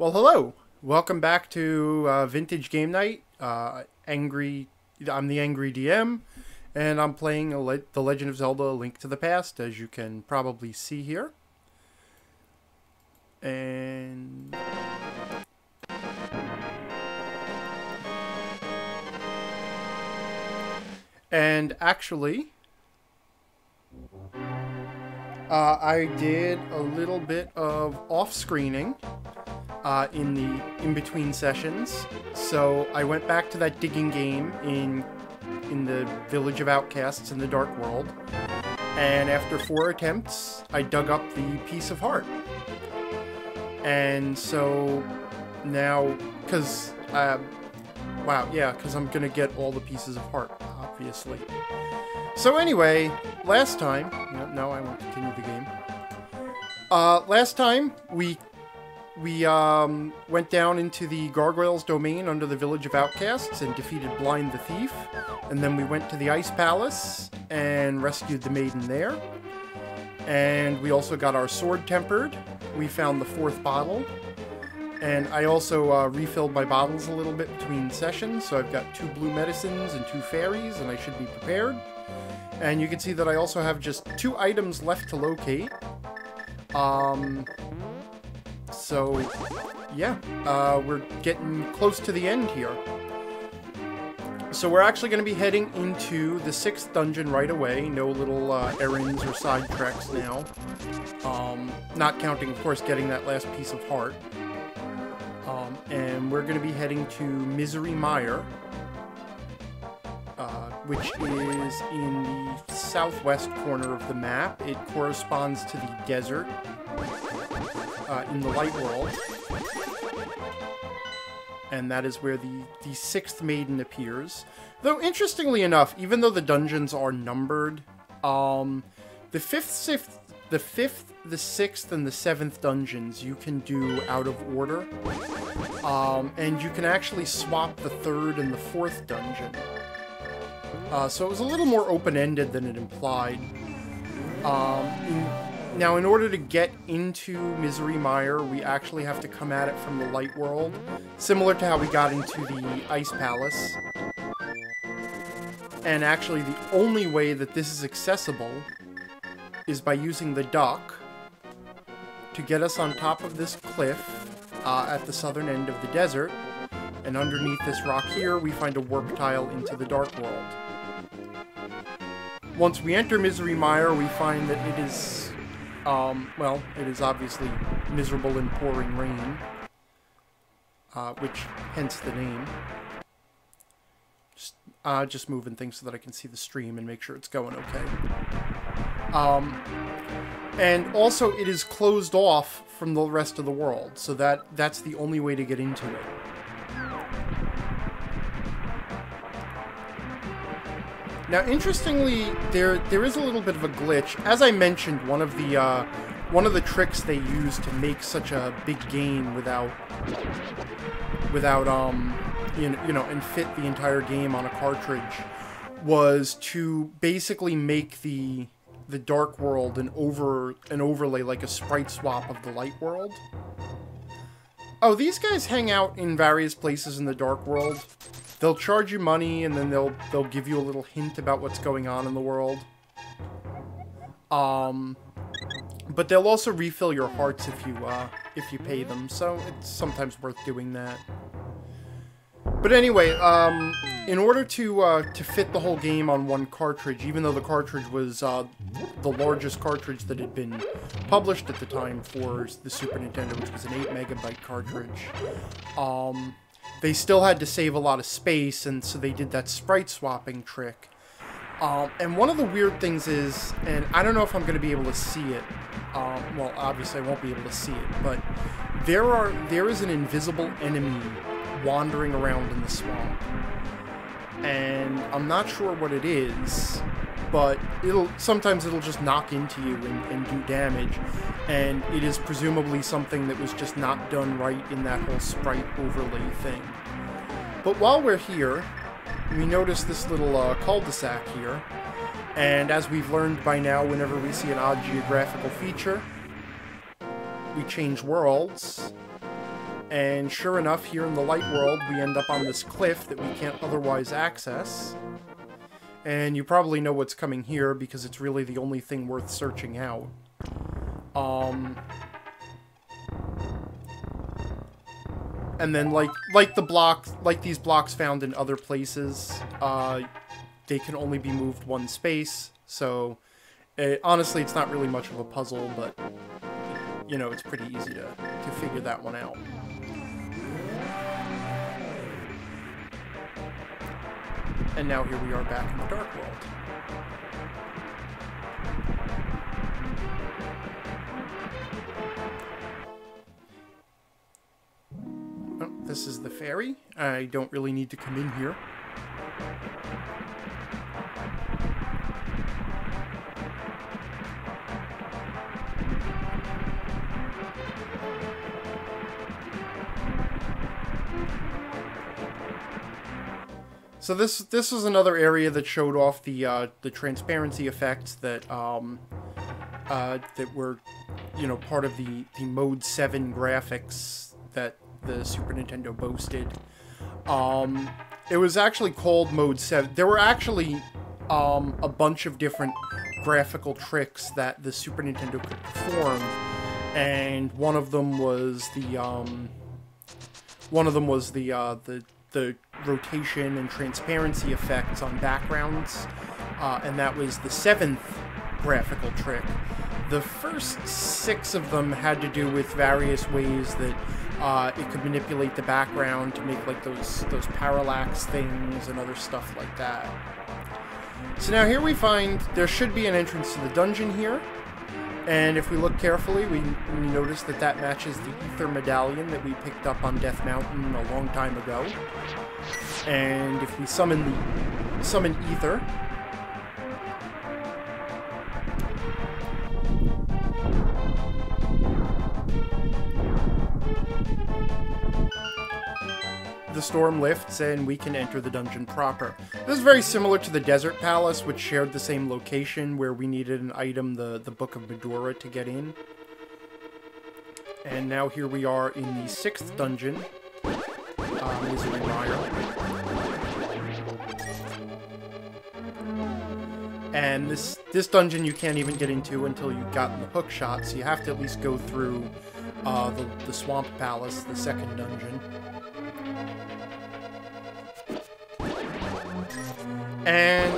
Well, hello. Welcome back to Vintage Game Night. I'm the Angry DM, and I'm playing The Legend of Zelda: A Link to the Past, as you can probably see here. And actually, I did a little bit of off-screening in the in-between sessions. So I went back to that digging game in the Village of Outcasts in the Dark World, and after 4 attempts, I dug up the piece of heart. And so now, because I'm gonna get all the pieces of heart, obviously. So anyway, last time, no, I won't continue the game. Last time we went down into the Gargoyles domain under the Village of Outcasts and defeated Blind the Thief, and then we went to the Ice Palace and rescued the maiden there. And we also got our sword tempered. We found the 4th bottle. And I also refilled my bottles a little bit between sessions, so I've got 2 blue medicines and 2 fairies, and I should be prepared. And you can see that I also have just 2 items left to locate. So, yeah, we're getting close to the end here. So we're actually going to be heading into the 6th dungeon right away. No little errands or side treks now. Not counting, of course, getting that last piece of heart. And we're going to be heading to Misery Mire, which is in the southwest corner of the map. It corresponds to the desert in the Light World. And that is where the 6th maiden appears. Though, interestingly enough, even though the dungeons are numbered, the 5th, the 6th, and the 7th dungeons you can do out of order. And you can actually swap the 3rd and the 4th dungeon. So it was a little more open-ended than it implied. Now, in order to get into Misery Mire, we actually have to come at it from the Light World, similar to how we got into the Ice Palace. And actually, the only way that this is accessible is by using the dock to get us on top of this cliff at the southern end of the desert. And underneath this rock here, we find a warp tile into the Dark World. Once we enter Misery Mire, we find that it is... it is obviously miserable and pouring rain, which hence the name. Just moving things so that I can see the stream and make sure it's going okay. And also it is closed off from the rest of the world, so that's the only way to get into it. Now, interestingly, there is a little bit of a glitch. As I mentioned, one of the tricks they use to make such a big game without and fit the entire game on a cartridge was to basically make the Dark World an overlay, like a sprite swap of the Light World. Oh, these guys hang out in various places in the Dark World. They'll charge you money, and then they'll give you a little hint about what's going on in the world. But they'll also refill your hearts if you pay them, so it's sometimes worth doing that. But anyway, in order to fit the whole game on one cartridge, even though the cartridge was the largest cartridge that had been published at the time for the Super Nintendo, which was an 8-megabyte cartridge, they still had to save a lot of space, and so they did that sprite swapping trick. And one of the weird things is, and I don't know if I'm going to be able to see it, well, obviously I won't be able to see it, but there is an invisible enemy wandering around in the swamp. And I'm not sure what it is, but sometimes it'll just knock into you and do damage, and it is presumably something that was just not done right in that whole sprite overlay thing. But while we're here, we notice this little cul-de-sac here, and as we've learned by now, whenever we see an odd geographical feature, we change worlds, And sure enough, here in the light world, we end up on this cliff that we can't otherwise access. And you probably know what's coming here because it's really the only thing worth searching out. And then, like the blocks, like these blocks found in other places, they can only be moved one space. So, honestly, it's not really much of a puzzle, but you know, it's pretty easy to figure that one out. And now here we are back in the Dark World. Oh, this is the ferry. I don't really need to come in here. So this was another area that showed off the transparency effects that that were, you know, part of the Mode 7 graphics that the Super Nintendo boasted. It was actually called Mode 7. There were actually a bunch of different graphical tricks that the Super Nintendo could perform, and one of them was the rotation and transparency effects on backgrounds, and that was the 7th graphical trick. The first 6 of them had to do with various ways that it could manipulate the background to make like those parallax things and other stuff like that. So now here we find there should be an entrance to the dungeon here. And if we look carefully, we notice that that matches the Ether Medallion that we picked up on Death Mountain a long time ago. And if we summon Ether, the storm lifts and we can enter the dungeon proper. This is very similar to the Desert Palace, which shared the same location where we needed an item, the Book of Medora, to get in. And now here we are in the 6th dungeon, Misery Mire. And this dungeon you can't even get into until you've gotten the hook shot, so you have to at least go through the Swamp Palace, the 2nd dungeon. And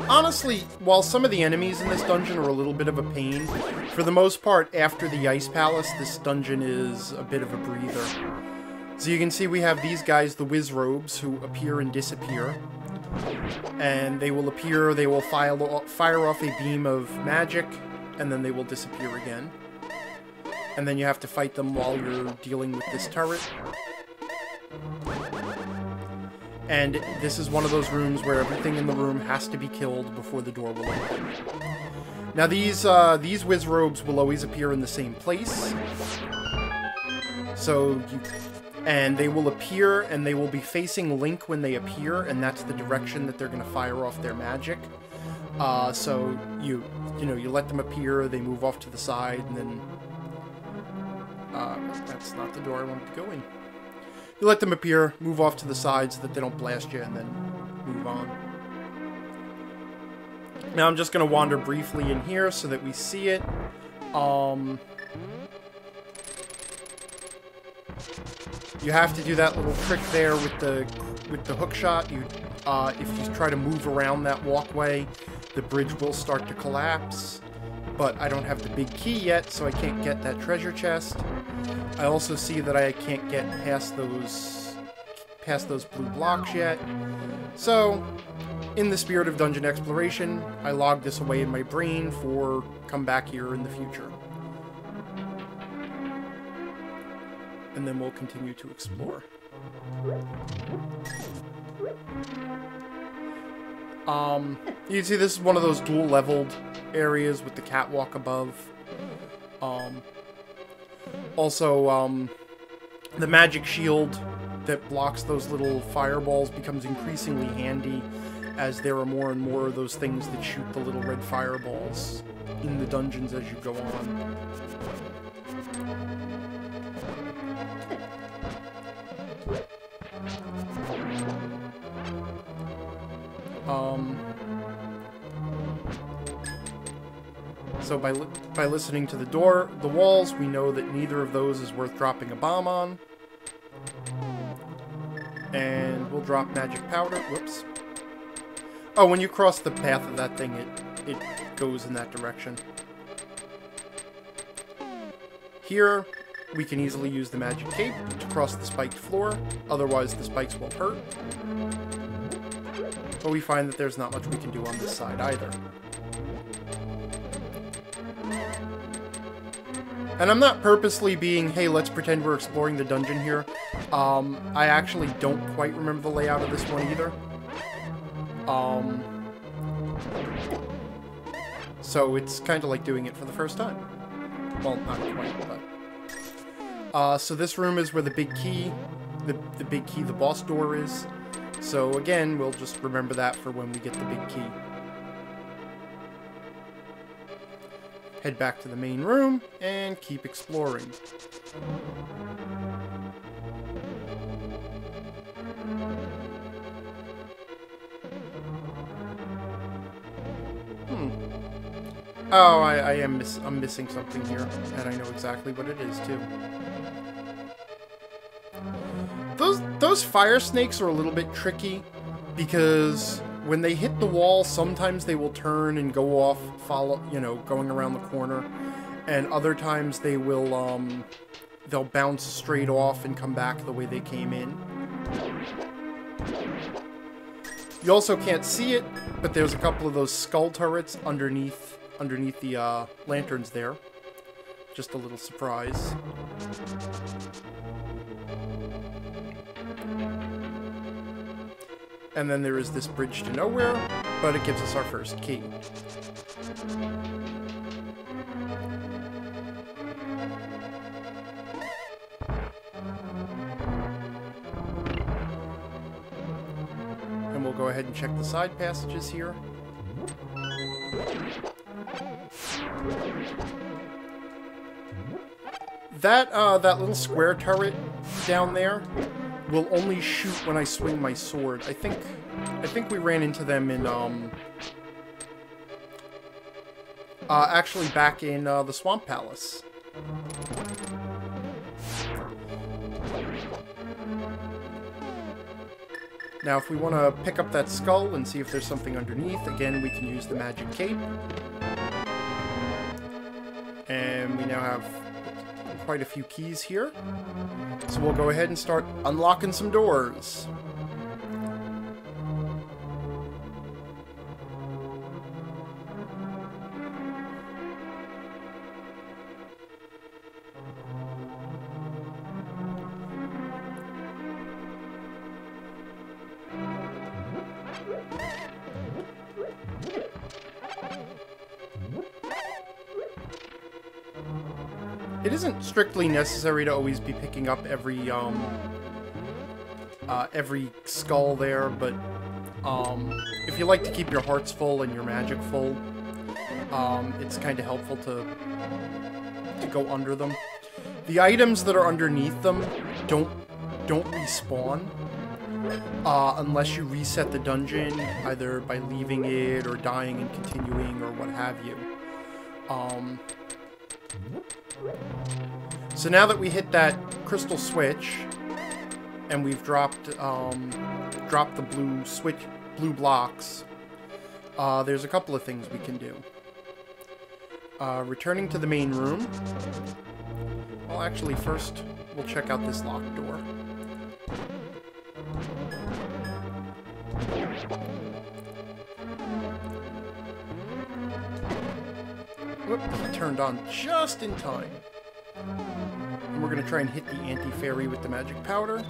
honestly, while some of the enemies in this dungeon are a little bit of a pain, for the most part, after the Ice Palace, this dungeon is a bit of a breather. So you can see we have these guys, the Wizrobes, who appear and disappear. And they will appear, they will fire off a beam of magic, and then they will disappear again. And then you have to fight them while you're dealing with this turret. And this is one of those rooms where everything in the room has to be killed before the door will open. Now these Wizrobes will always appear in the same place. And they will appear, and they will be facing Link when they appear, and that's the direction that they're going to fire off their magic. So you let them appear, they move off to the side, and then that's not the door I wanted to go in. You let them appear, move off to the side so that they don't blast you, and then move on. Now I'm just going to wander briefly in here so that we see it. You have to do that little trick there with the hook shot. If you try to move around that walkway, the bridge will start to collapse. But I don't have the big key yet, so I can't get that treasure chest. I also see that I can't get past those blue blocks yet. So, in the spirit of dungeon exploration, I logged this away in my brain for come back here in the future. And then we'll continue to explore. You can see this is one of those dual-leveled areas with the catwalk above. Also, the magic shield that blocks those little fireballs becomes increasingly handy as there are more and more of those things that shoot the little red fireballs in the dungeons as you go on. So by listening to the walls, we know that neither of those is worth dropping a bomb on. And we'll drop magic powder. Whoops. Oh, when you cross the path of that thing, it goes in that direction. Here, we can easily use the magic cape to cross the spiked floor. Otherwise, the spikes won't hurt. But we find that there's not much we can do on this side either. And I'm not purposely being, hey, let's pretend we're exploring the dungeon here. I actually don't quite remember the layout of this one either. So it's kind of like doing it for the first time. Well, not quite, but... so this room is where the big key, the boss door is. So again, we'll just remember that for when we get the big key. Head back to the main room, and keep exploring. Oh, I'm missing something here, and I know exactly what it is, too. Those fire snakes are a little bit tricky, because when they hit the wall, sometimes they will turn and go off, going around the corner, and other times they will, they'll bounce straight off and come back the way they came in. You also can't see it, but there's a couple of those skull turrets underneath the lanterns there. Just a little surprise. And then there is this bridge to nowhere, but it gives us our first key. And we'll go ahead and check the side passages here. That little square turret down there will only shoot when I swing my sword. I think we ran into them in actually back in the Swamp Palace. Now, if we want to pick up that skull and see if there's something underneath, again, we can use the magic cape. And we now have quite a few keys here. So we'll go ahead and start unlocking some doors. It isn't strictly necessary to always be picking up every skull there, but if you like to keep your hearts full and your magic full, it's kind of helpful to go under them. The items that are underneath them don't respawn unless you reset the dungeon, either by leaving it or dying and continuing or what have you. So now that we hit that crystal switch, and we've dropped the blue blocks, there's a couple of things we can do. Returning to the main room. Well, actually, first we'll check out this locked door. Whoop, he turned on just in time. And we're going to try and hit the anti-fairy with the magic powder.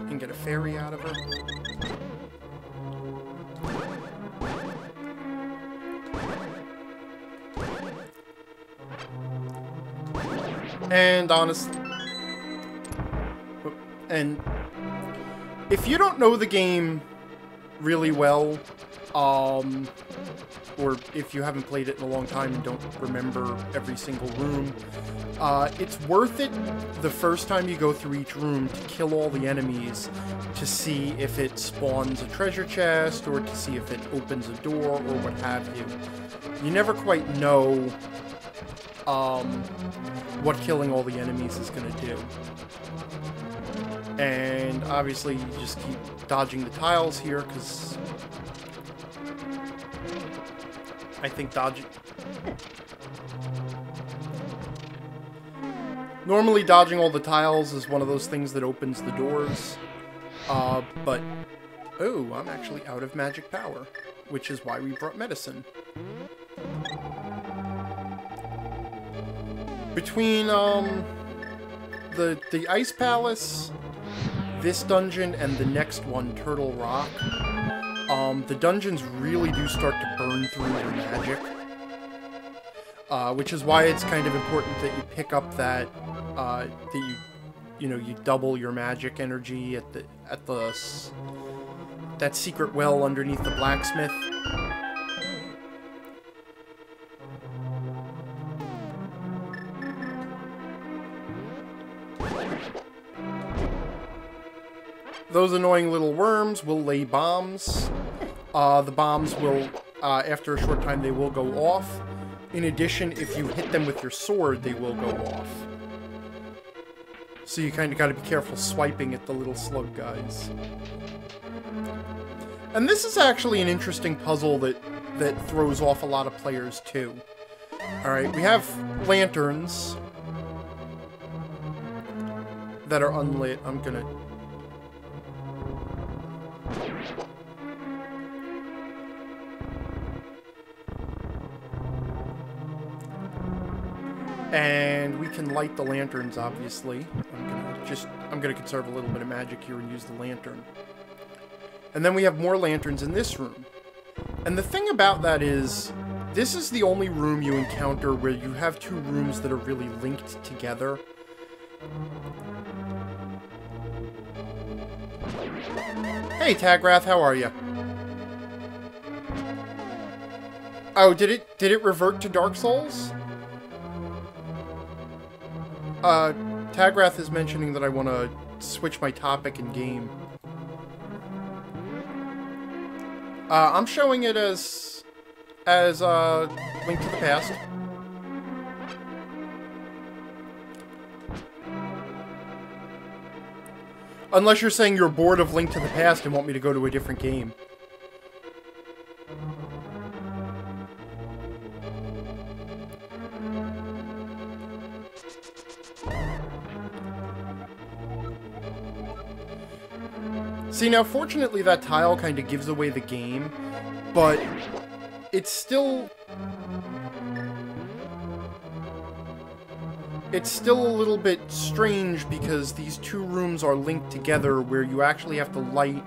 And get a fairy out of her. And honestly... And if you don't know the game really well, or if you haven't played it in a long time and don't remember every single room, it's worth it the first time you go through each room to kill all the enemies to see if it spawns a treasure chest or to see if it opens a door or what have you. You never quite know what killing all the enemies is going to do. And obviously you just keep dodging the tiles here because I think dodging... Normally dodging all the tiles is one of those things that opens the doors. But... Oh, I'm actually out of magic power, which is why we brought medicine. Between, the Ice Palace, this dungeon, and the next one, Turtle Rock, the dungeons really do start to burn through your magic. Which is why it's kind of important that you pick up that, you double your magic energy at that secret well underneath the blacksmith. Those annoying little worms will lay bombs. The bombs will, after a short time, they will go off. In addition, if you hit them with your sword, they will go off. So you kind of got to be careful swiping at the little slug guys. And this is actually an interesting puzzle that throws off a lot of players, too. Alright, we have lanterns that are unlit. I'm gonna... And we can light the lanterns, obviously. I'm gonna conserve a little bit of magic here and use the lantern. And then we have more lanterns in this room. And the thing about that is, this is the only room you encounter where you have two rooms that are really linked together. Hey, Tagrath, how are you? Oh, did it revert to Dark Souls? Tagrath is mentioning that I want to switch my topic in game. I'm showing it as Link to the Past. Unless you're saying you're bored of Link to the Past and want me to go to a different game. See, now, fortunately, that tile kind of gives away the game, but it's still... It's still a little bit strange because these two rooms are linked together where you actually have to light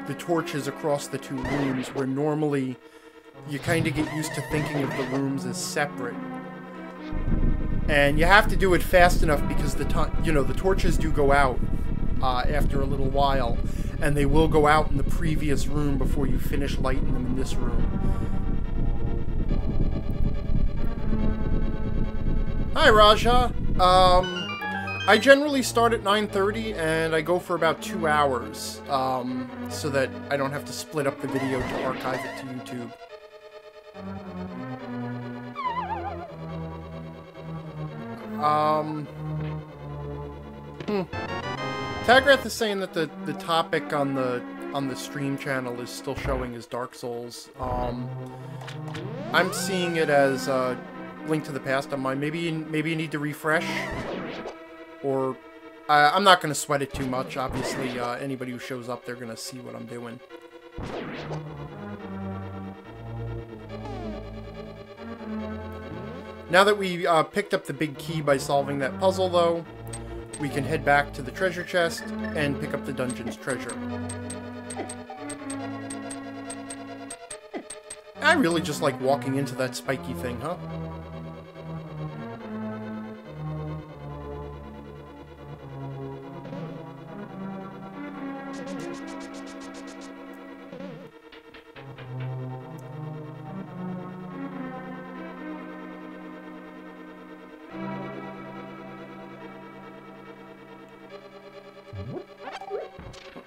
the torches across the two rooms, where normally you kind of get used to thinking of the rooms as separate. And you have to do it fast enough because the torches do go out after a little while, and they will go out in the previous room before you finish lighting them in this room. Hi, Raja. I generally start at 9:30 and I go for about 2 hours, so that I don't have to split up the video to archive it to YouTube. Tagrath is saying that the topic on the stream channel is still showing as Dark Souls. I'm seeing it as Link to the Past on mine. Maybe you need to refresh, or I'm not going to sweat it too much. Obviously, anybody who shows up, they're going to see what I'm doing. Now that we picked up the big key by solving that puzzle, though, we can head back to the treasure chest and pick up the dungeon's treasure. I really just like walking into that spiky thing, huh?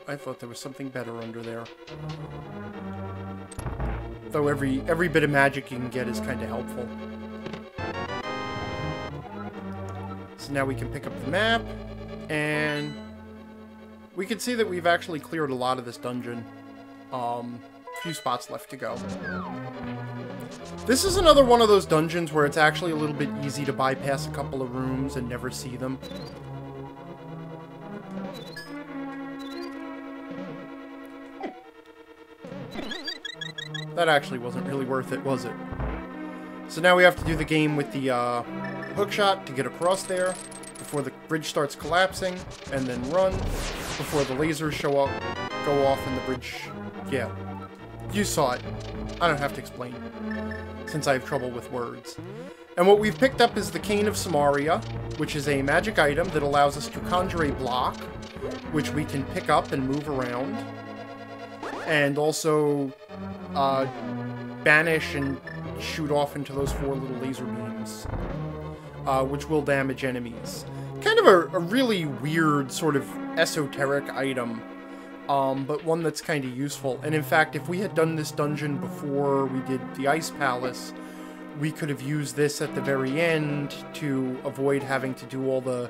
I thought there was something better under there. Though every bit of magic you can get is kind of helpful. So now we can pick up the map, and we can see that we've actually cleared a lot of this dungeon. Few spots left to go. This is another one of those dungeons where it's actually a little bit easy to bypass a couple of rooms and never see them. That actually wasn't really worth it, was it? So now we have to do the game with the hook shot to get across there before the bridge starts collapsing, and then run before the lasers go off and the bridge... Yeah. You saw it. I don't have to explain, since I have trouble with words. And what we've picked up is the Cane of Samaria, which is a magic item that allows us to conjure a block, which we can pick up and move around. And also banish and shoot off into those 4 little laser beams, which will damage enemies. Kind of a really weird, sort of esoteric item. But one that's kind of useful. And in fact, if we had done this dungeon before we did the Ice Palace, we could have used this at the very end to avoid having to do all the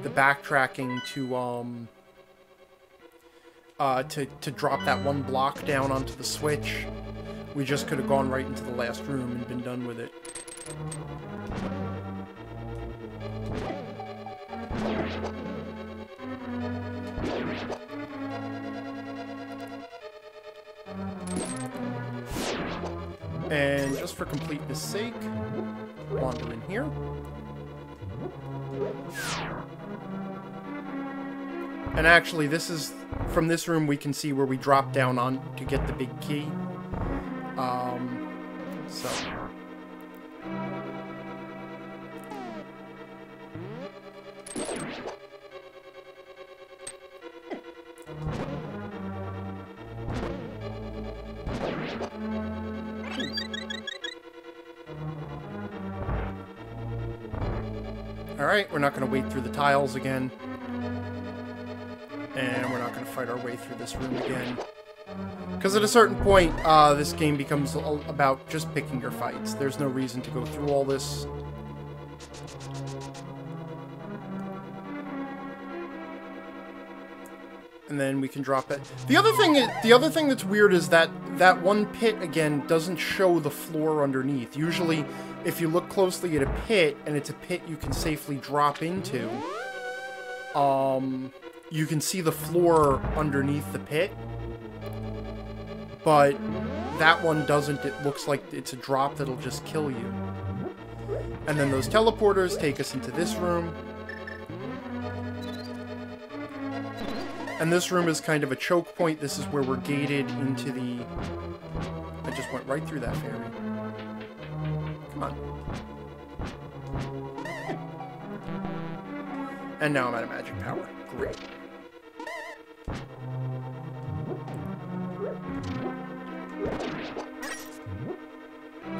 backtracking to drop that one block down onto the switch. We just could have gone right into the last room and been done with it. And just for completeness' sake, wander in here. And actually, this is, from this room we can see where we drop down on to get the big key. So. Alright, we're not going to wait through the tiles again. And we're not going to fight our way through this room again. Because at a certain point, this game becomes about just picking your fights. There's no reason to go through all this. And then we can drop it. The other thing that's weird is that that one pit, again, doesn't show the floor underneath. Usually, if you look closely at a pit, and it's a pit you can safely drop into, you can see the floor underneath the pit. But that one doesn't. It looks like it's a drop that'll just kill you. And then those teleporters take us into this room. And this room is kind of a choke point. This is where we're gated into the... I just went right through that fairy. Come on. And now I'm out of magic power. Great.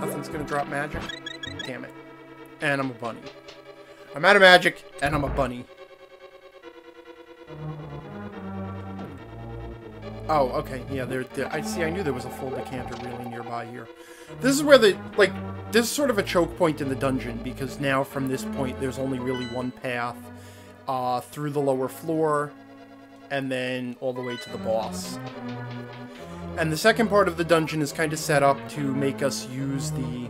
Nothing's gonna drop magic. Damn it. And I'm a bunny. I'm out of magic, and I'm a bunny. Oh, okay, yeah, I see, I knew there was a full decanter really nearby here. This is where this is sort of a choke point in the dungeon, because now from this point there's only really one path through the lower floor, and then all the way to the boss. And the second part of the dungeon is kind of set up to make us use the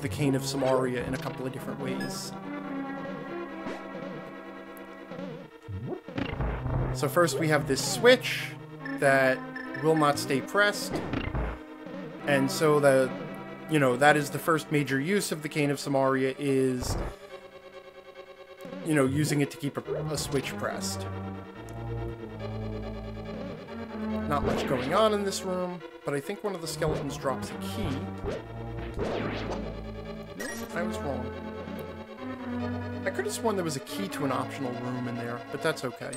Cane of Samaria in a couple of different ways. So first we have this switch that will not stay pressed. And so that is the first major use of the Cane of Samaria, is, using it to keep a switch pressed. Not much going on in this room, but I think one of the skeletons drops a key. Nope, I was wrong. I could have sworn there was a key to an optional room in there, but that's okay.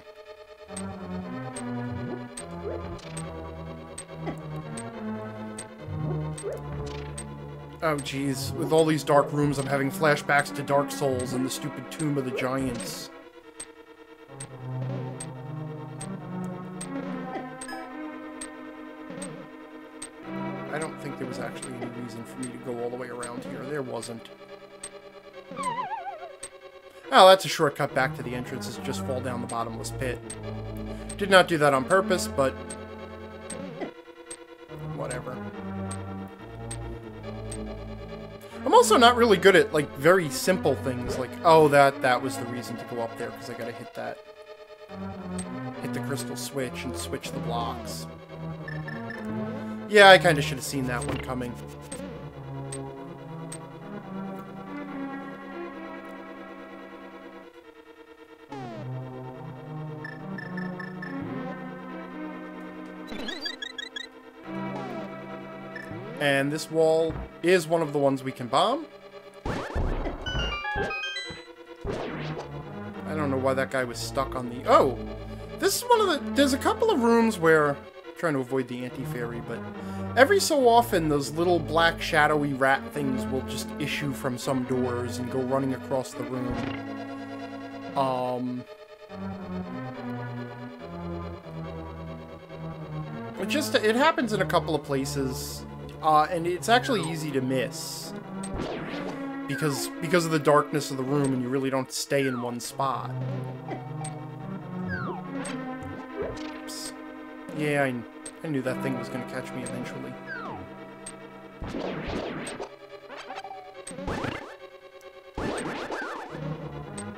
Oh geez, with all these dark rooms I'm having flashbacks to Dark Souls and the stupid Tomb of the Giants. was actually any reason for me to go all the way around here. There wasn't. Oh, that's a shortcut back to the entrance, is just fall down the bottomless pit. Did not do that on purpose, but whatever. I'm also not really good at, like, very simple things, like, oh, that was the reason to go up there, because I gotta hit that. Hit the crystal switch and switch the blocks. Yeah, I kinda should have seen that one coming. And this wall is one of the ones we can bomb. I don't know why that guy was stuck on the... Oh! This is one of the... There's a couple of rooms where... I'm trying to avoid the anti-fairy, but... Every so often, those little black shadowy rat things will just issue from some doors and go running across the room. It happens in a couple of places... and it's actually easy to miss. Because of the darkness of the room, and you really don't stay in one spot. Oops. Yeah, I knew that thing was going to catch me eventually.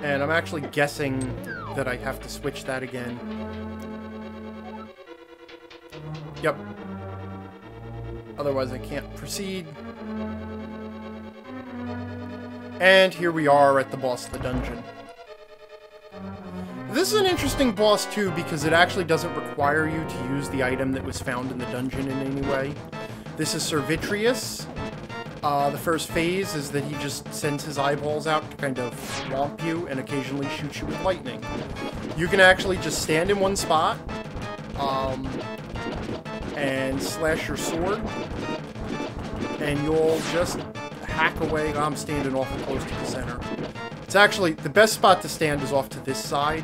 And I'm actually guessing that I have to switch that again. Yep. Otherwise I can't proceed. And here we are at the boss of the dungeon. This is an interesting boss too, because it actually doesn't require you to use the item that was found in the dungeon in any way. This is Sir Vitrius. The first phase is that he just sends his eyeballs out to kind of swamp you and occasionally shoot you with lightning. You can actually just stand in one spot, and slash your sword, and you'll just hack away. I'm standing awful close to the center. It's actually, the best spot to stand is off to this side,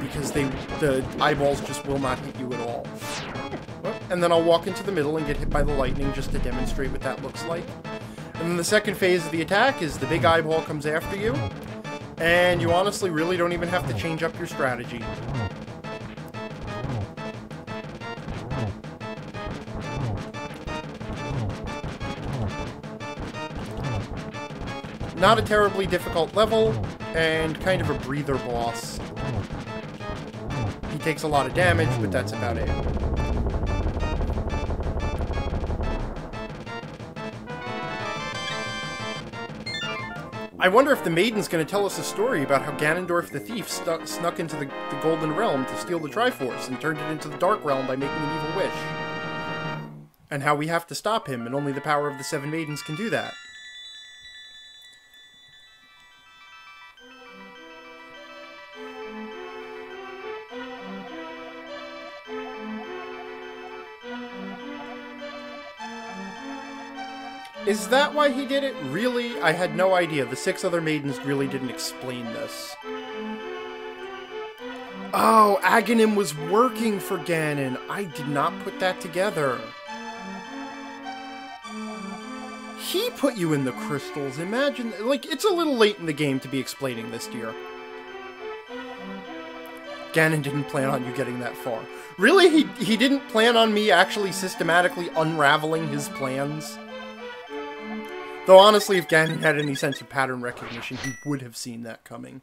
because the eyeballs just will not hit you at all. And then I'll walk into the middle and get hit by the lightning just to demonstrate what that looks like. And then the second phase of the attack is the big eyeball comes after you, and you honestly really don't even have to change up your strategy. Not a terribly difficult level, and kind of a breather boss. He takes a lot of damage, but that's about it. I wonder if the Maiden's going to tell us a story about how Ganondorf the Thief snuck into the Golden Realm to steal the Triforce and turned it into the Dark Realm by making an evil wish. And how we have to stop him, and only the power of the Seven Maidens can do that. Is that why he did it? Really? I had no idea. The 6 other maidens really didn't explain this. Oh, Aghanim was working for Ganon. I did not put that together. He put you in the crystals. Imagine, like, it's a little late in the game to be explaining this, dear. Ganon didn't plan on you getting that far. Really? He didn't plan on me actually systematically unraveling his plans? Though honestly, if Ganon had any sense of pattern recognition, he would have seen that coming.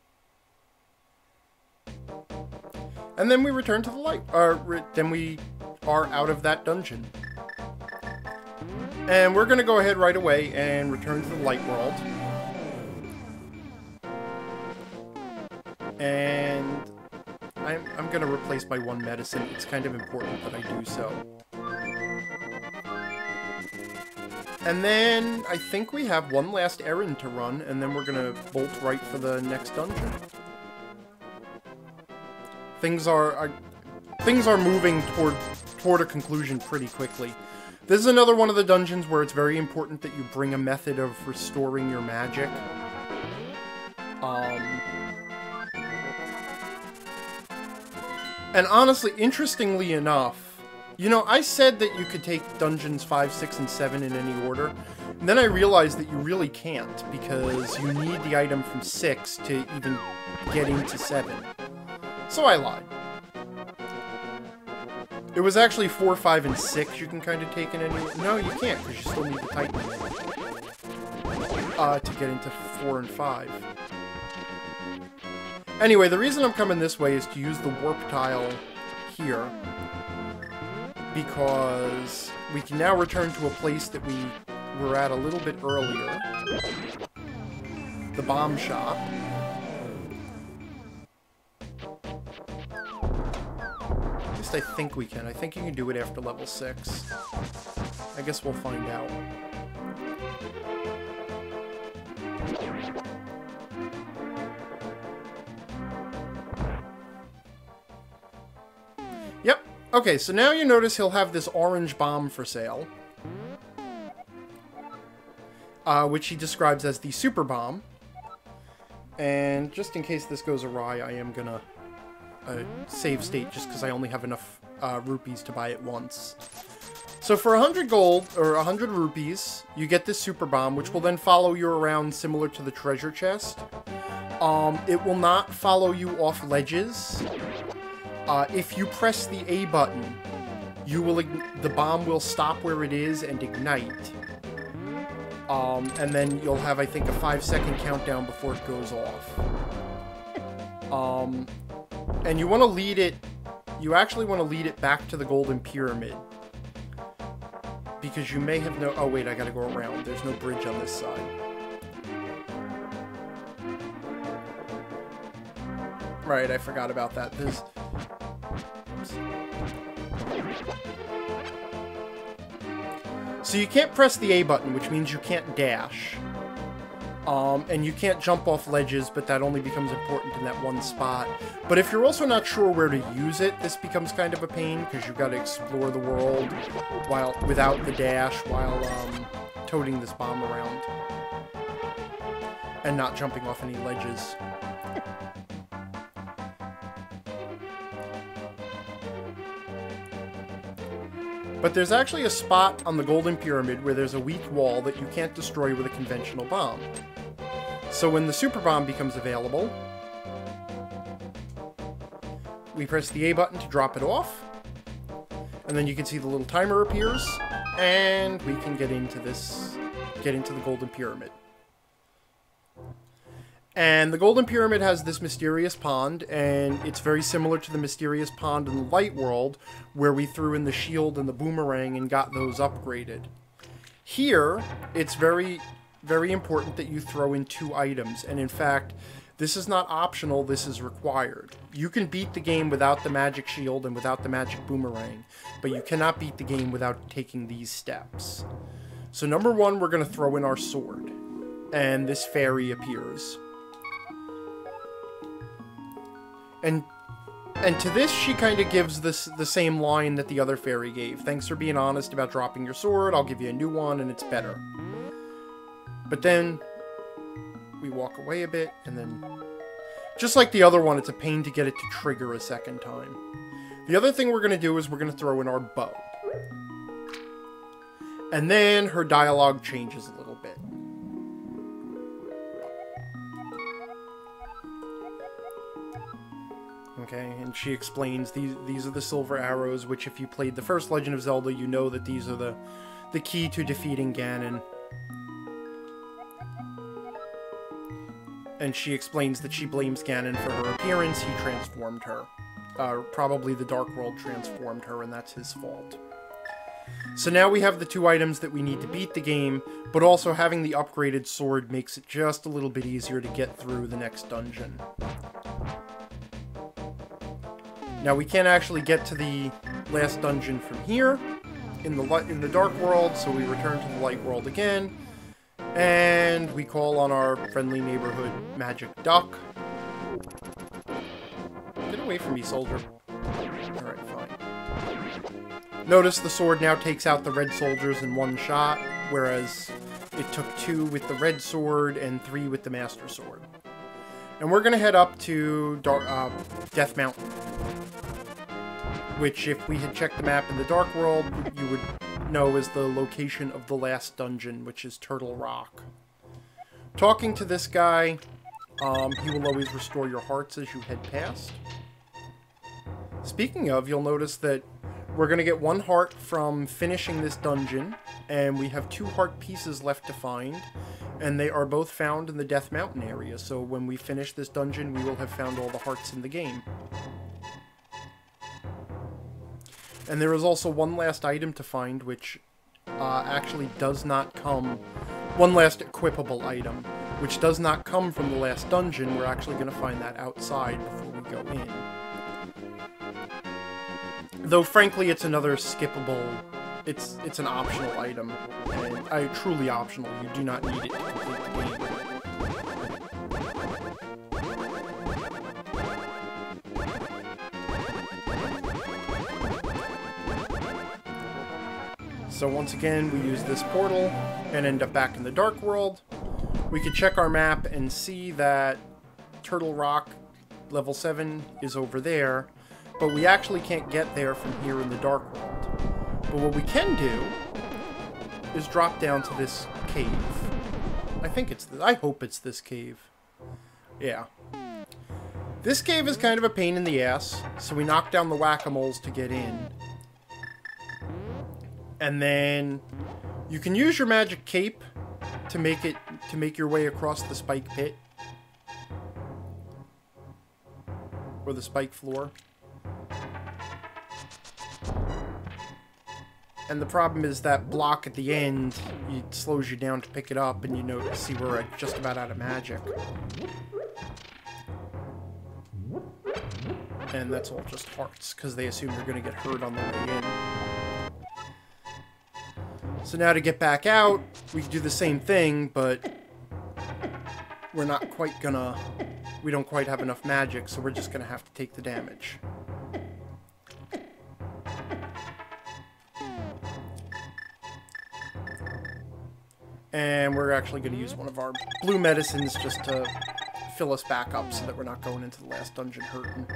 And then we return to the light, then we are out of that dungeon. And we're going to go ahead right away and return to the light world. And I'm going to replace my one medicine. It's kind of important that I do so. And then, I think we have one last errand to run, and then we're gonna bolt right for the next dungeon. Things are moving toward a conclusion pretty quickly. This is another one of the dungeons where it's very important that you bring a method of restoring your magic. And honestly, interestingly enough, You know, I said that you could take dungeons 5, 6, and 7 in any order, and then I realized that you really can't, because you need the item from 6 to even get into 7. So I lied. It was actually 4, 5, and 6 you can kind of take in any... No, you can't, because you still need the Titan to get into 4 and 5. Anyway, the reason I'm coming this way is to use the warp tile here, because we can now return to a place that we were at a little bit earlier. The bomb shop. At least I think we can. I think you can do it after level 6. I guess we'll find out. Yep. Okay, so now you notice he'll have this orange bomb for sale. Which he describes as the super bomb. And just in case this goes awry, I am gonna save state just because I only have enough rupees to buy it once. So for 100 gold, or 100 rupees, you get this super bomb, which will then follow you around similar to the treasure chest. It will not follow you off ledges. If you press the A button, the bomb will stop where it is and ignite. And then you'll have, I think, a 5-second countdown before it goes off. And you want to lead it... You actually want to lead it back to the Golden Pyramid. Because you may have no... Oh, wait, I gotta go around. There's no bridge on this side. Right, I forgot about that. There's... So you can't press the A button, which means you can't dash. And you can't jump off ledges, but that only becomes important in that one spot. But if you're also not sure where to use it, this becomes kind of a pain, because you've got to explore the world without the dash, while toting this bomb around. And not jumping off any ledges. But there's actually a spot on the Golden Pyramid where there's a weak wall that you can't destroy with a conventional bomb. So when the super bomb becomes available, we press the A button to drop it off, and then you can see the little timer appears, and we can get into the Golden Pyramid. And the Golden Pyramid has this mysterious pond, and it's very similar to the mysterious pond in the Light World, where we threw in the shield and the boomerang and got those upgraded. Here, it's very, very important that you throw in 2 items, and in fact, this is not optional, this is required. You can beat the game without the magic shield and without the magic boomerang, but you cannot beat the game without taking these steps. So number 1, we're going to throw in our sword, and this fairy appears. And to this, she kind of gives the same line that the other fairy gave. Thanks for being honest about dropping your sword, I'll give you a new one, and it's better. But then, we walk away a bit, and then... Just like the other one, it's a pain to get it to trigger a second time. The other thing we're going to do is we're going to throw in our bow. And then her dialogue changes a little bit. Okay, and she explains these are the silver arrows, which if you played the first Legend of Zelda, you know that these are the key to defeating Ganon. And she explains that she blames Ganon for her appearance, he transformed her. Probably the Dark World transformed her, and that's his fault. So now we have the 2 items that we need to beat the game, but also having the upgraded sword makes it just a little bit easier to get through the next dungeon. Now we can't actually get to the last dungeon from here in the Dark World, so we return to the Light World again, and we call on our friendly neighborhood magic duck. Get away from me, soldier. Alright, fine. Notice the sword now takes out the red soldiers in 1 shot, whereas it took 2 with the red sword and 3 with the master sword. And we're gonna head up to Death Mountain. which if we had checked the map in the Dark World, you would know is the location of the last dungeon, which is Turtle Rock. Talking to this guy, he will always restore your hearts as you head past. Speaking of, you'll notice that we're going to get 1 heart from finishing this dungeon, and we have 2 heart pieces left to find, and they are both found in the Death Mountain area, so when we finish this dungeon, we will have found all the hearts in the game. And there is also one last item to find, which actually does not come... One last equipable item, which does not come from the last dungeon. We're actually going to find that outside before we go in. Though, frankly, it's another skippable... It's an optional item. And, truly optional. You do not need it to complete the game. So once again, we use this portal and end up back in the Dark World. We could check our map and see that Turtle Rock level 7 is over there, but we actually can't get there from here in the Dark World. But what we can do is drop down to this cave. I hope it's this cave. Yeah. This cave is kind of a pain in the ass, so we knock down the whack-a-moles to get in. And then you can use your magic cape to make your way across the spike pit. Or the spike floor. And the problem is that block at the end, it slows you down to pick it up, and you see we're just about out of magic. And that's all just hearts, because they assume you're going to get hurt on the way in. So now to get back out, we can do the same thing, but we're not quite gonna... We don't quite have enough magic, so we're just gonna have to take the damage. And we're actually gonna use one of our blue medicines just to fill us back up so that we're not going into the last dungeon hurting.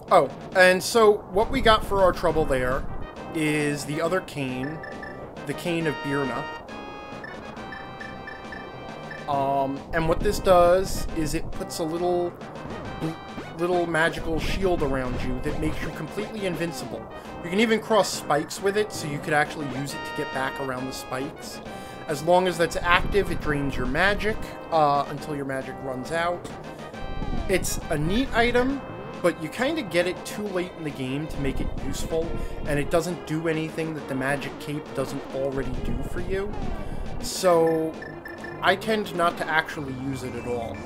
Oh, and so what we got for our trouble there is the other cane, the Cane of Birna. And what this does is it puts a little magical shield around you that makes you completely invincible. You can even cross spikes with it, so you could actually use it to get back around the spikes. As long as that's active, it drains your magic until your magic runs out. It's a neat item, but you kind of get it too late in the game to make it useful, and it doesn't do anything that the magic cape doesn't already do for you. So I tend not to actually use it at all.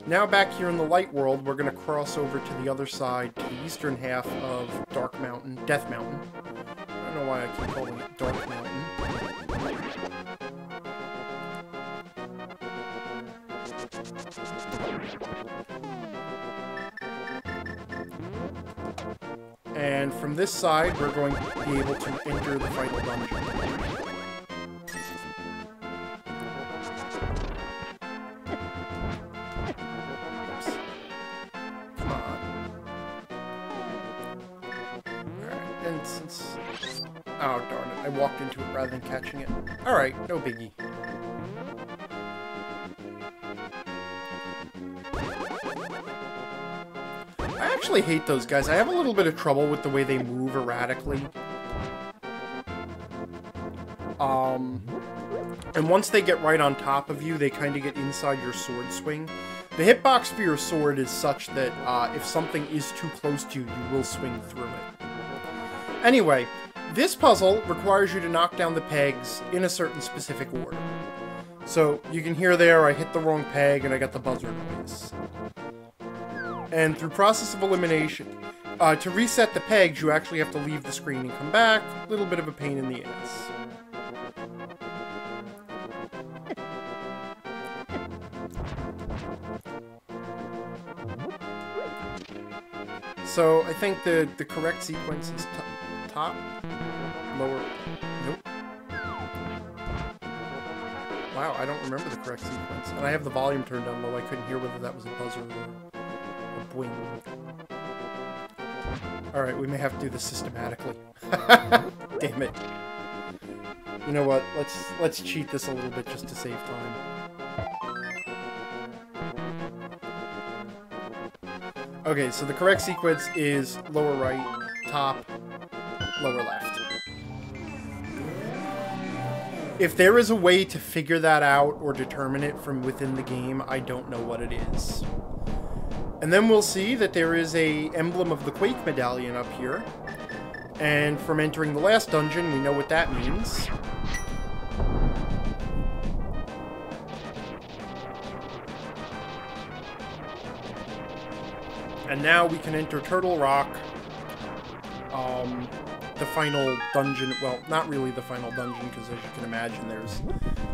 Now back here in the Light World, we're going to cross over to the other side, to the eastern half of Death Mountain. I don't know why I keep calling it Dark Mountain. And from this side, we're going to be able to enter the final dungeon. Oops. Come on. Alright, and since... Oh, darn it. I walked into it rather than catching it. Alright, no biggie. I actually hate those guys. I have a little bit of trouble with the way they move erratically. And once they get right on top of you, they kind of get inside your sword swing. The hitbox for your sword is such that if something is too close to you, you will swing through it. Anyway, this puzzle requires you to knock down the pegs in a certain specific order. So you can hear there, I hit the wrong peg and I got the buzzer noise. And through process of elimination, to reset the pegs, you actually have to leave the screen and come back. A little bit of a pain in the ass. So I think the correct sequence is top. Lower... Nope. Wow, I don't remember the correct sequence. And I have the volume turned down low. I couldn't hear whether that was a buzzer or a boing. Alright, we may have to do this systematically. Damn it. You know what? Let's cheat this a little bit just to save time. Okay, so the correct sequence is lower right, top, lower left. If there is a way to figure that out or determine it from within the game, I don't know what it is. And then we'll see that there is a emblem of the Quake medallion up here. And from entering the last dungeon, we know what that means. And now we can enter Turtle Rock, the final dungeon. Well, not really the final dungeon, because as you can imagine, there's,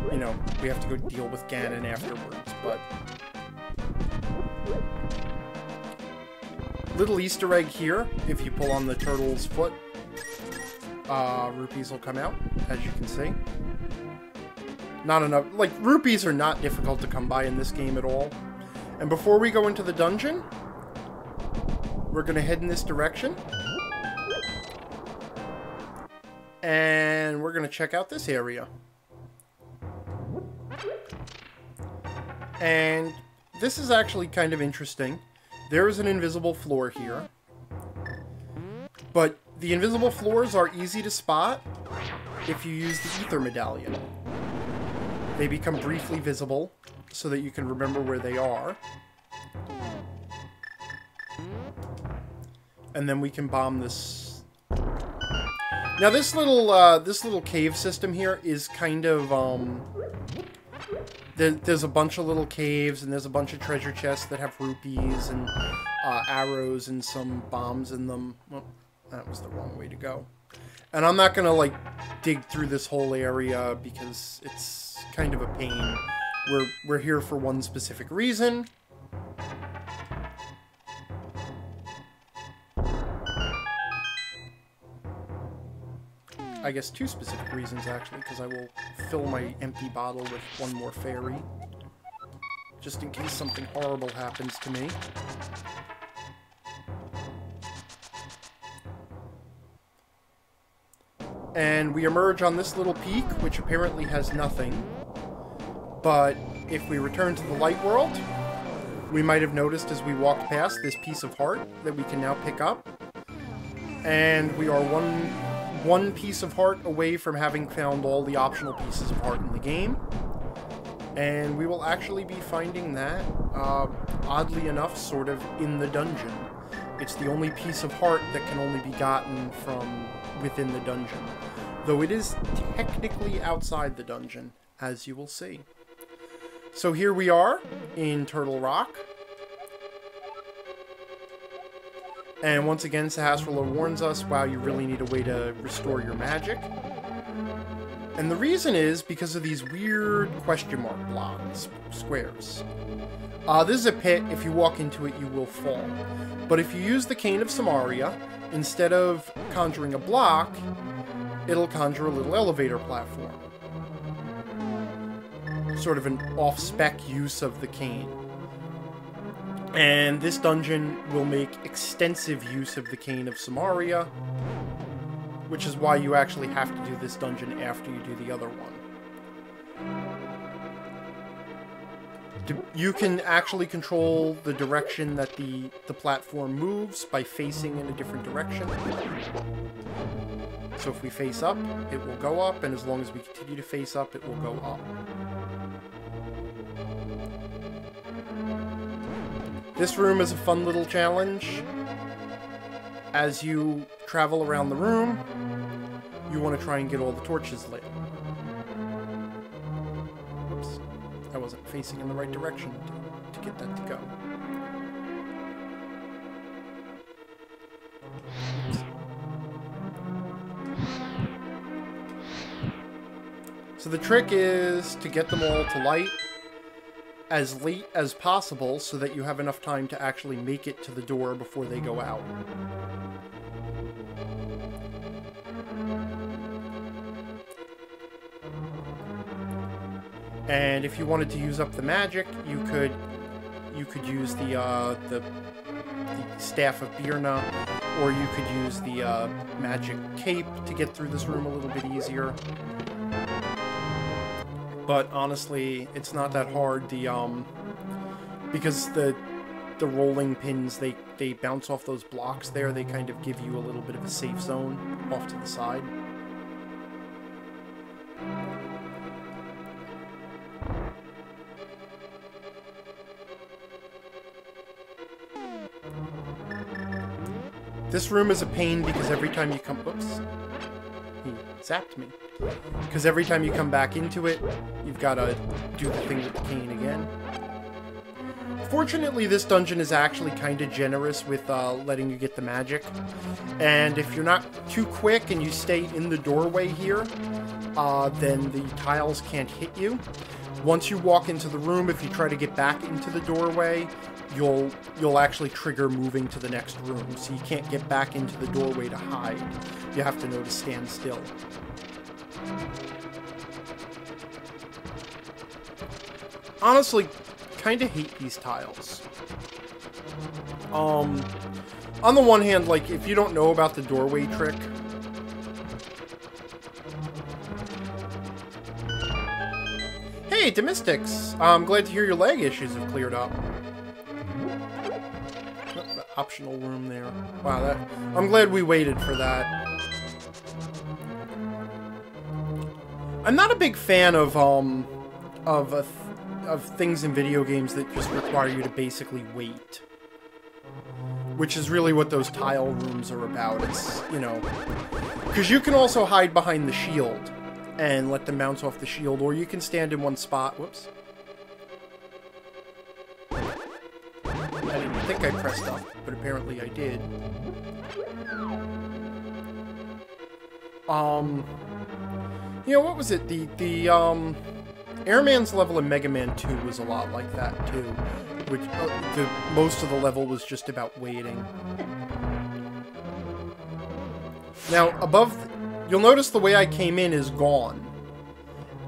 you know, we have to go deal with Ganon afterwards, but... Little Easter egg here, if you pull on the turtle's foot, rupees will come out, as you can see. Not enough, like, rupees are not difficult to come by in this game at all. And before we go into the dungeon, we're going to head in this direction. And we're going to check out this area. And this is actually kind of interesting. There is an invisible floor here. But the invisible floors are easy to spot if you use the Ether Medallion. They become briefly visible so that you can remember where they are. And then we can bomb this. Now this little cave system here is kind of there's a bunch of little caves and there's a bunch of treasure chests that have rupees and arrows and some bombs in them. Well, that was the wrong way to go. And I'm not gonna like dig through this whole area because it's kind of a pain. We're here for one specific reason. I guess two specific reasons, actually, because I will fill my empty bottle with one more fairy. Just in case something horrible happens to me. And we emerge on this little peak, which apparently has nothing. But if we return to the light world, we might have noticed as we walked past this piece of heart that we can now pick up. And we are one piece of heart away from having found all the optional pieces of heart in the game. And we will actually be finding that, oddly enough, sort of in the dungeon. It's the only piece of heart that can only be gotten from within the dungeon. Though it is technically outside the dungeon, as you will see. So here we are in Turtle Rock. And once again, Sahasrahla warns us, wow, you really need a way to restore your magic. And the reason is because of these weird question mark blocks, squares. This is a pit. If you walk into it, you will fall. But if you use the Cane of Samaria, instead of conjuring a block, it'll conjure a little elevator platform. Sort of an off-spec use of the cane. And this dungeon will make extensive use of the Cane of Samaria, which is why you actually have to do this dungeon after you do the other one. You can actually control the direction that the platform moves by facing in a different direction. So if we face up, it will go up, and as long as we continue to face up, it will go up. This room is a fun little challenge. As you travel around the room, you want to try and get all the torches lit. Whoops. I wasn't facing in the right direction to get that to go. So the trick is to get them all to light as late as possible so that you have enough time to actually make it to the door before they go out. And if you wanted to use up the magic, you could use the Staff of Birna, or you could use the magic cape to get through this room a little bit easier. But honestly, it's not that hard. Because the rolling pins, they bounce off those blocks there. They kind of give you a little bit of a safe zone off to the side. This room is a pain because every time you come... Oops. He zapped me. Because every time you come back into it, you've got to do the thing with the cane again. Fortunately, this dungeon is actually kind of generous with letting you get the magic. And if you're not too quick and you stay in the doorway here, then the tiles can't hit you. Once you walk into the room, if you try to get back into the doorway, you'll actually trigger moving to the next room. So you can't get back into the doorway to hide. You have to know to stand still. Honestly, kind of hate these tiles. On the one hand, like, if you don't know about the doorway trick... Hey, Domestics! I'm glad to hear your leg issues have cleared up. The optional room there. Wow, I'm glad we waited for that. I'm not a big fan of things in video games that just require you to basically wait. Which is really what those tile rooms are about. It's, you know... Because you can also hide behind the shield and let them bounce off the shield, or you can stand in one spot. Whoops. I didn't think I pressed up, but apparently I did. You know, what was it? The Airman's level in Mega Man 2 was a lot like that, too. Which, most of the level was just about waiting. Now, above... You'll notice the way I came in is gone.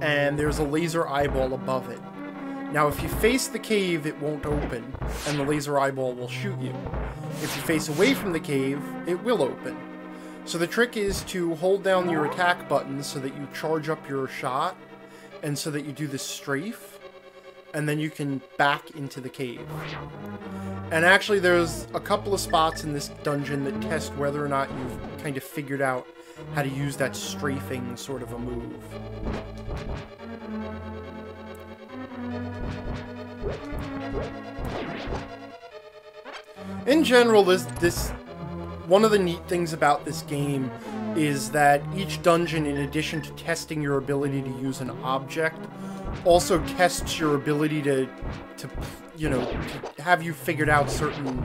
And there's a laser eyeball above it. Now, if you face the cave, it won't open, and the laser eyeball will shoot you. If you face away from the cave, it will open. So the trick is to hold down your attack button so that you charge up your shot, and so that you do this strafe, and then you can back into the cave. And actually, there's a couple of spots in this dungeon that test whether or not you've kind of figured out how to use that strafing sort of a move. In general, one of the neat things about this game is that each dungeon, in addition to testing your ability to use an object, also tests your ability to you know, to have you figured out certain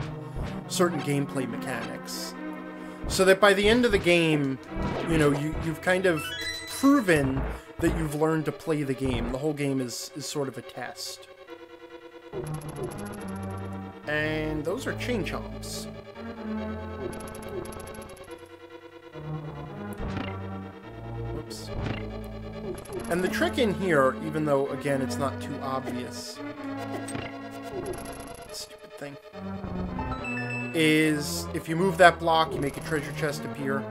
gameplay mechanics. So that by the end of the game, you know, you've kind of proven that you've learned to play the game. The whole game is sort of a test. And those are chain chomps. Whoops. And the trick in here, even though, again, it's not too obvious... Stupid thing. Is if you move that block, you make a treasure chest appear.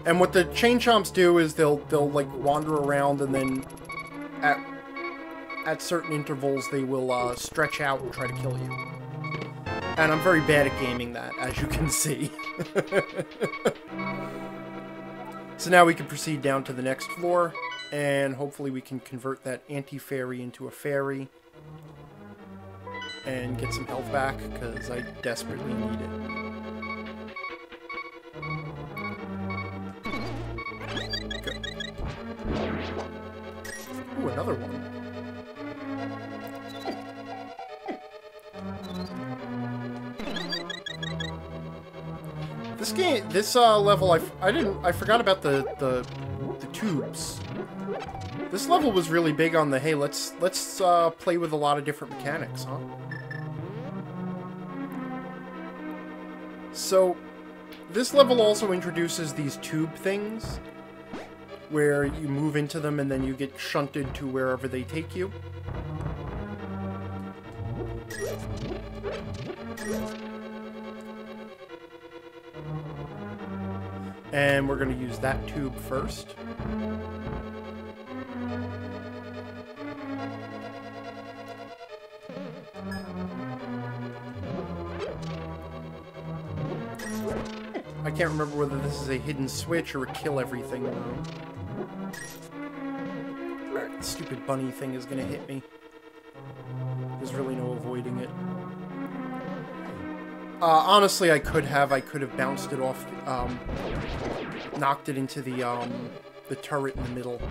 And what the chain chomps do is they'll like wander around, and then at certain intervals they will stretch out and try to kill you. And I'm very bad at gaming that, as you can see. So now we can proceed down to the next floor, and hopefully we can convert that anti-fairy into a fairy. And get some health back, because I desperately need it. Good. Ooh, another one. This level, I forgot about the tubes. This level was really big on the, hey, let's play with a lot of different mechanics, huh? So, this level also introduces these tube things, where you move into them and then you get shunted to wherever they take you. And we're going to use that tube first. I can't remember whether this is a hidden switch or a kill everything room. Alright, the stupid bunny thing is going to hit me. There's really no avoiding it. Honestly, I could have bounced it off, knocked it into the turret in the middle.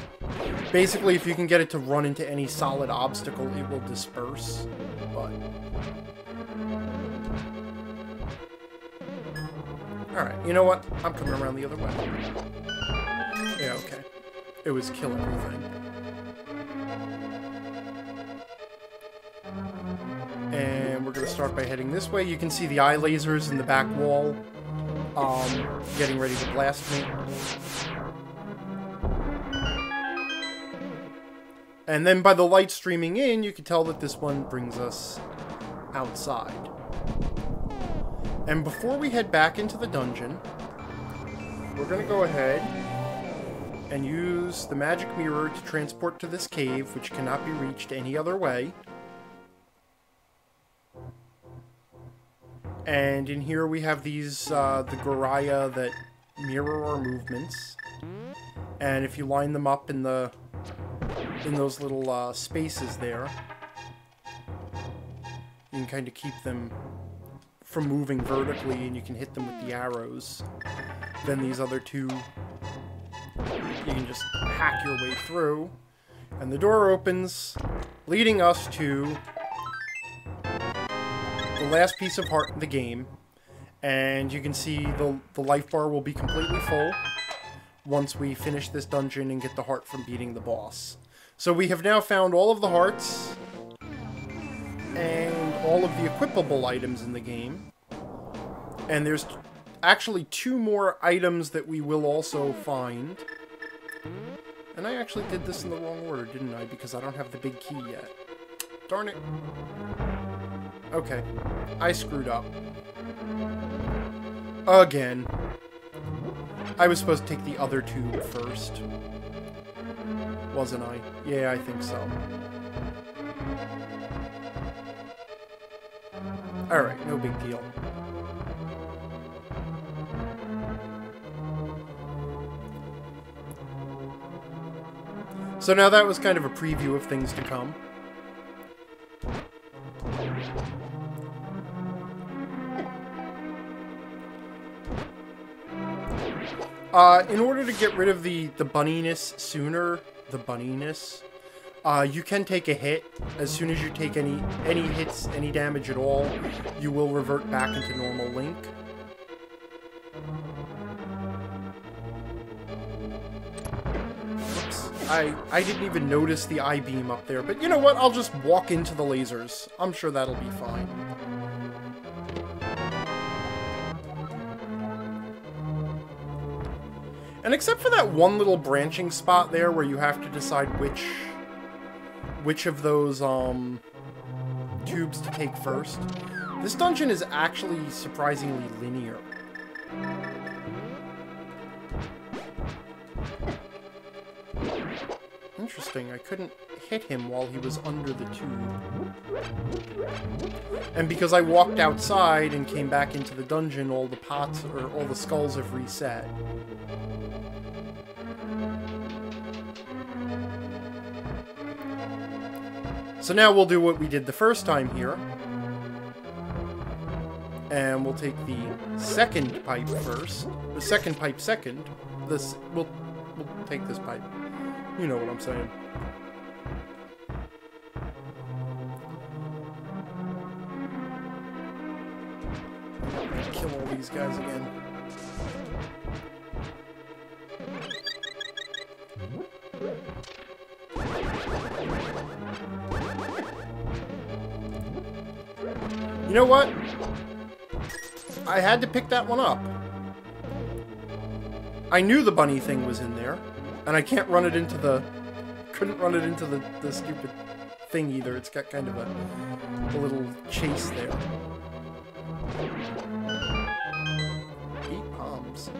Basically, if you can get it to run into any solid obstacle, it will disperse, but... Alright, you know what? I'm coming around the other way. Yeah, okay. It was kill everything. And we're going to start by heading this way. You can see the eye lasers in the back wall, getting ready to blast me. And then by the light streaming in, you can tell that this one brings us outside. And before we head back into the dungeon, we're going to go ahead and use the magic mirror to transport to this cave, which cannot be reached any other way. And in here we have these, the Goraya that mirror our movements. And if you line them up in those little spaces there, you can kind of keep them from moving vertically, and you can hit them with the arrows. Then these other two, you can just hack your way through. And the door opens, leading us to the last piece of heart in the game. And you can see the life bar will be completely full once we finish this dungeon and get the heart from beating the boss. So we have now found all of the hearts and all of the equipable items in the game. And there's actually 2 more items that we will also find. And I actually did this in the wrong order, didn't I? Because I don't have the big key yet. Darn it. Okay. I screwed up. Again. I was supposed to take the other tube first. Wasn't I? Yeah, I think so. Alright, no big deal. So now that was kind of a preview of things to come. In order to get rid of the bunniness sooner, you can take a hit. As soon as you take any hits, any damage at all, you will revert back into normal Link. Oops. I didn't even notice the I-beam up there, but you know what? I'll just walk into the lasers. I'm sure that'll be fine. And except for that one little branching spot there where you have to decide which of those tubes to take first, this dungeon is actually surprisingly linear. Interesting, I couldn't hit him while he was under the tube. And because I walked outside and came back into the dungeon, all the pots, or all the skulls have reset. So now we'll do what we did the first time here. And we'll take the second pipe first. The second pipe second. We'll take this pipe. You know what I'm saying. Kill all these guys again. You know what? I had to pick that one up. I knew the bunny thing was in there. And I can't run it into the... Couldn't run it into the stupid thing either. It's got kind of a little chase there. 8 bombs.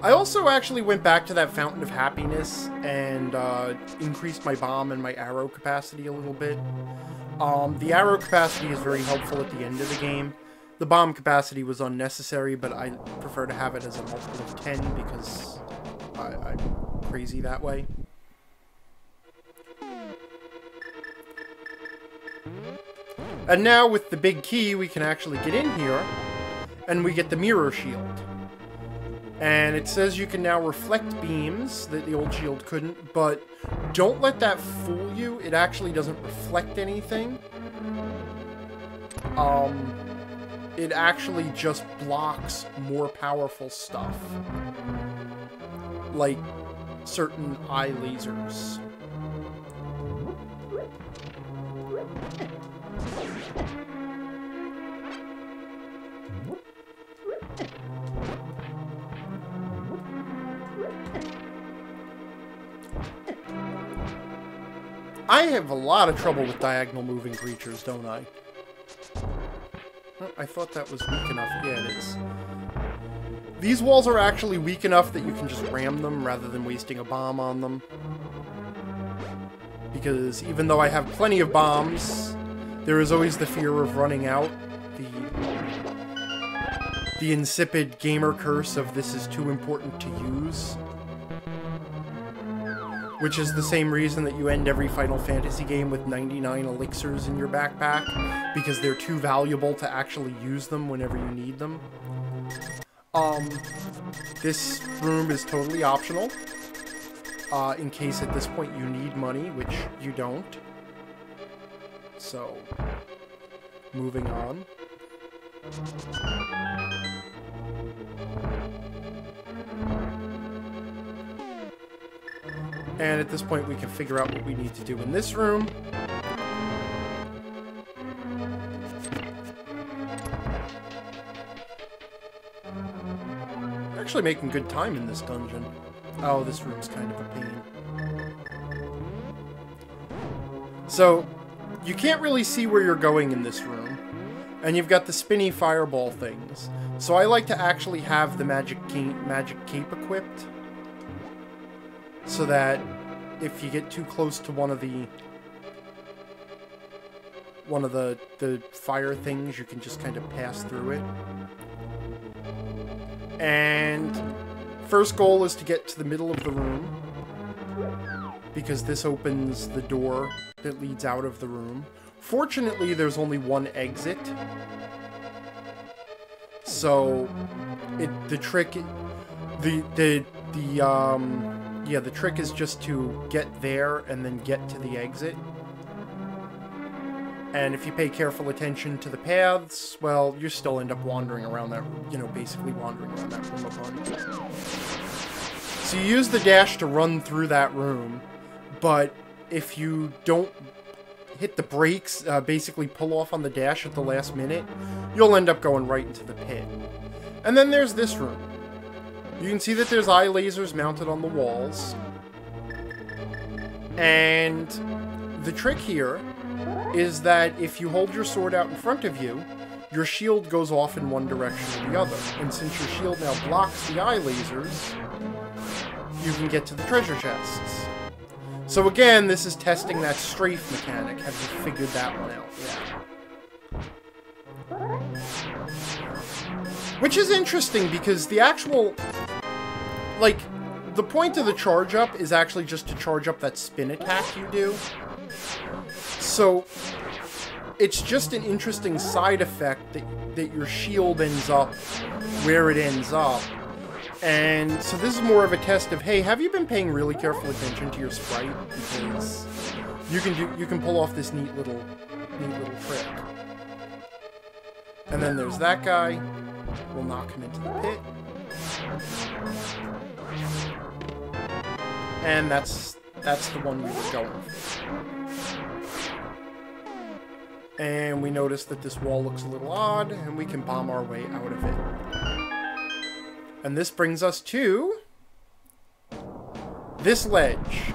I also actually went back to that Fountain of Happiness and increased my bomb and my arrow capacity a little bit. The arrow capacity is very helpful at the end of the game. The bomb capacity was unnecessary, but I prefer to have it as a multiple of 10 because I'm crazy that way. And now with the big key, we can actually get in here, and we get the mirror shield. And it says you can now reflect beams that the old shield couldn't, but don't let that fool you. It actually doesn't reflect anything. It actually just blocks more powerful stuff. Like certain eye lasers. I have a lot of trouble with diagonal moving creatures, don't I? Oh, I thought that was weak enough. Yeah, it is. These walls are actually weak enough that you can just ram them rather than wasting a bomb on them. Because even though I have plenty of bombs, there is always the fear of running out. The insipid gamer curse of this is too important to use. Which is the same reason that you end every Final Fantasy game with 99 elixirs in your backpack, because they're too valuable to actually use them whenever you need them. This room is totally optional, in case at this point you need money, which you don't. So, moving on. And at this point, we can figure out what we need to do in this room. Actually making good time in this dungeon. Oh, this room's kind of a pain. So, you can't really see where you're going in this room. And you've got the spinny fireball things. So I like to actually have the magic cape equipped. So that if you get too close to one of the fire things, you can just kind of pass through it. And first goal is to get to the middle of the room, because this opens the door that leads out of the room. Fortunately, there's only one exit. So the trick is just to get there and then get to the exit. And if you pay careful attention to the paths, well, you still end up wandering around that, basically wandering around that room a bunch. So you use the dash to run through that room, but if you don't hit the brakes, basically pull off on the dash at the last minute, you'll end up going right into the pit. And then there's this room. You can see that there's eye lasers mounted on the walls. And the trick here is that if you hold your sword out in front of you, your shield goes off in one direction or the other. And since your shield now blocks the eye lasers, you can get to the treasure chests. So again, this is testing that strafe mechanic. Have you figured that one out yet? Which is interesting, because the actual... Like, the point of the charge up is actually just to charge up that spin attack you do. So, it's just an interesting side effect that your shield ends up where it ends up. And so this is more of a test of, hey, have you been paying really careful attention to your sprite? Because you can pull off this neat little trick. And then there's that guy. We'll knock him into the pit. And that's the one we were going for. And we notice that this wall looks a little odd, and we can bomb our way out of it. And this brings us to this ledge,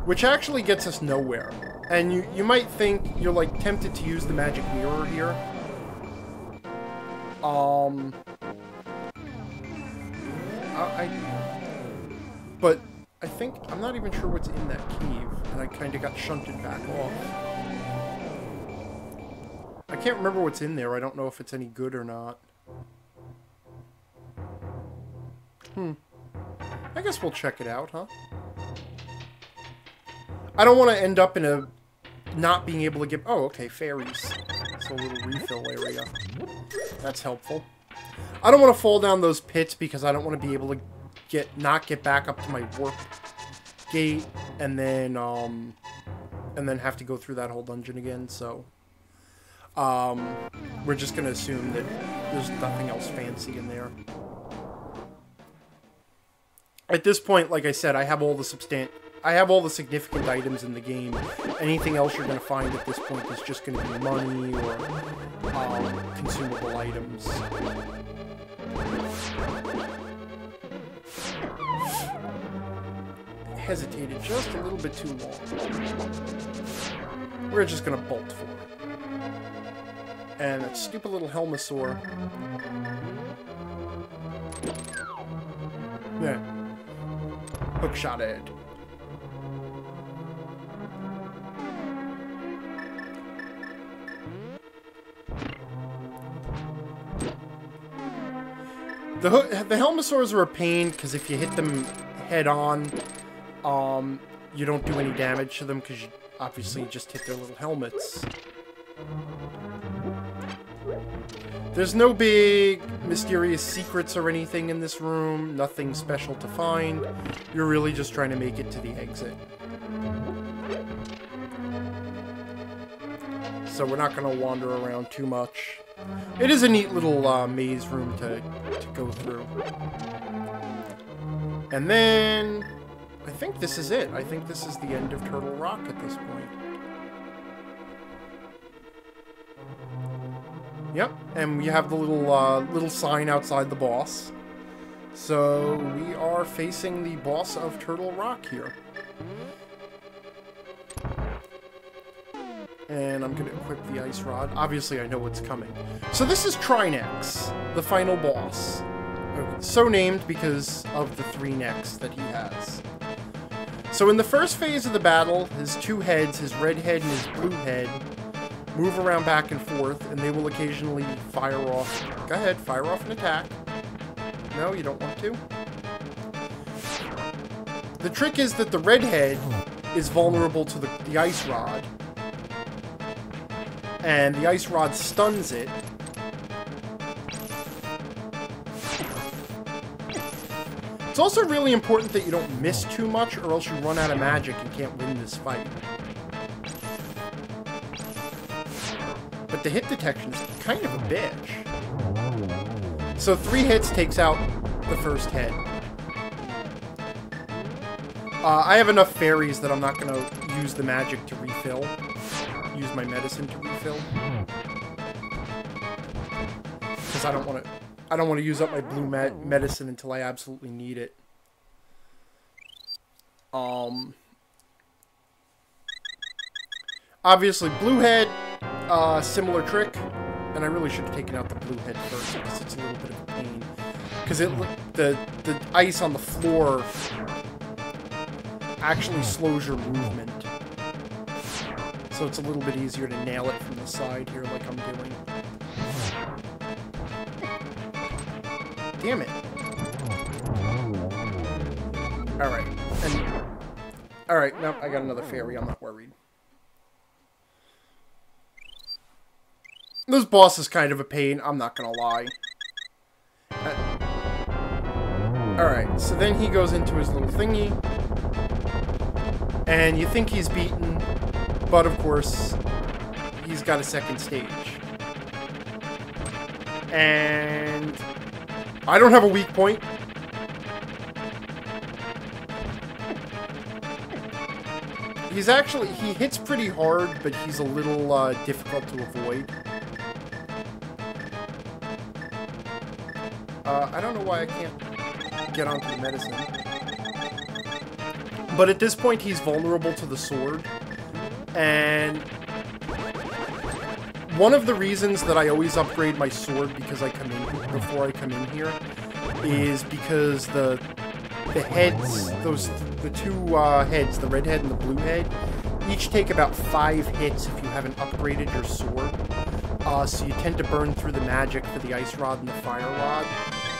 which actually gets us nowhere. And you might think you're, like, tempted to use the magic mirror here. But I think, I'm not even sure what's in that cave, and I kind of got shunted back off. I can't remember what's in there. I don't know if it's any good or not. I guess we'll check it out, huh? I don't want to end up in a not being able to get... Oh, okay, fairies. It's a little refill area. That's helpful. I don't want to fall down those pits because I don't want to be able to not get back up to my warp gate and then have to go through that whole dungeon again, so we're just gonna assume that there's nothing else fancy in there. At this point, like I said, I have all the significant items in the game. Anything else you're going to find at this point is just going to be money or consumable items. Hesitated just a little bit too long. We're just going to bolt for it. And that stupid little Helmosaur. Yeah. Hookshotted. The Helmosaurs are a pain because if you hit them head on, you don't do any damage to them because you obviously just hit their little helmets. There's no big mysterious secrets or anything in this room, nothing special to find. You're really just trying to make it to the exit. So we're not going to wander around too much. It is a neat little maze room to go through. And then, I think this is it. I think this is the end of Turtle Rock at this point. Yep, and we have the little sign outside the boss. So we are facing the boss of Turtle Rock here. And I'm going to equip the ice rod. Obviously, I know what's coming. So this is Trinex, the final boss. So named because of the 3 necks that he has. So in the first phase of the battle, his 2 heads, his red head and his blue head, move around back and forth, and they will occasionally fire off. Go ahead, fire off an attack. No, you don't want to. The trick is that the red head is vulnerable to the ice rod. And the ice rod stuns it. It's also really important that you don't miss too much, or else you run out of magic and can't win this fight. But the hit detection is kind of a bitch. So 3 hits takes out the first head. I have enough fairies that I'm not going to use the magic to refill. Use my medicine to refill. Because I don't want to use up my blue medicine until I absolutely need it. Obviously, blue head, similar trick, and I really should have taken out the blue head first because it's a little bit of a pain. Because the ice on the floor actually slows your movement. So it's a little bit easier to nail it from the side here like I'm doing. Damn it. Alright. Alright, nope, I got another fairy, I'm not worried. This boss is kind of a pain, I'm not gonna lie. Alright, so then he goes into his little thingy. And you think he's beaten, but of course, he's got a second stage. And I don't have a weak point. He hits pretty hard, but he's a little difficult to avoid. I don't know why I can't get onto the medicine. But at this point, he's vulnerable to the sword. And one of the reasons that I always upgrade my sword before I come in here is because the heads, the two heads, the red head and the blue head, each take about 5 hits if you haven't upgraded your sword. So you tend to burn through the magic for the ice rod and the fire rod,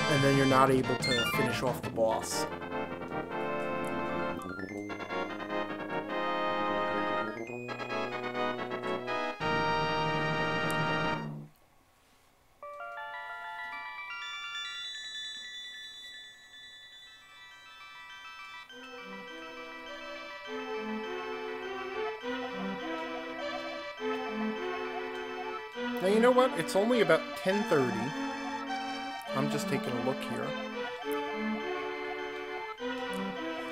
and then you're not able to finish off the boss. Now, you know what? It's only about 10:30. I'm just taking a look here.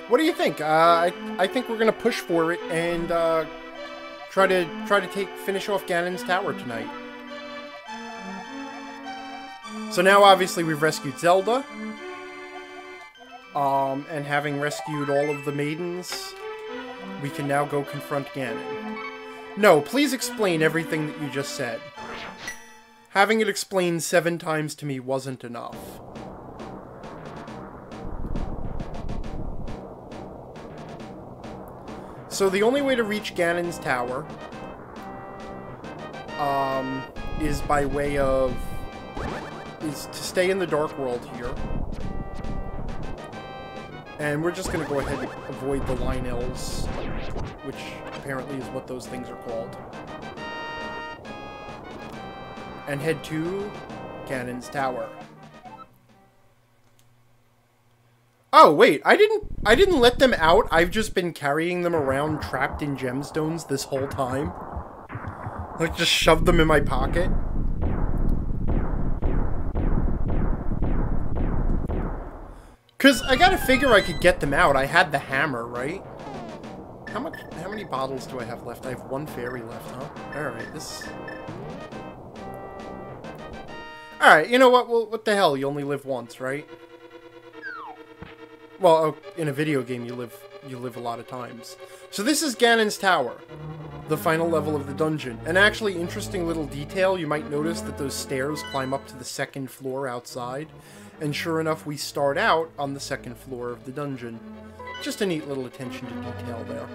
What do you think? I think we're gonna push for it and try to finish off Ganon's tower tonight. So now, obviously, we've rescued Zelda. And having rescued all of the maidens, we can now go confront Ganon. No, please explain everything that you just said. Having it explained 7 times to me wasn't enough. So the only way to reach Ganon's tower is by way of... is to stay in the Dark World here. And we're just going to go ahead and avoid the Lionels, which apparently is what those things are called. And head to Ganon's tower. Oh, wait, I didn't let them out. I've just been carrying them around trapped in gemstones this whole time. Like, just shoved them in my pocket. Cause I gotta figure I could get them out. I had the hammer, right? How many bottles do I have left? I have 1 fairy left, huh? Alright, this... Alright, you know what? Well, what the hell? You only live once, right? Well, in a video game, you live a lot of times. So this is Ganon's tower, the final level of the dungeon. And actually, interesting little detail, you might notice that those stairs climb up to the 2nd floor outside. And sure enough, we start out on the 2nd floor of the dungeon. Just a neat little attention to detail there.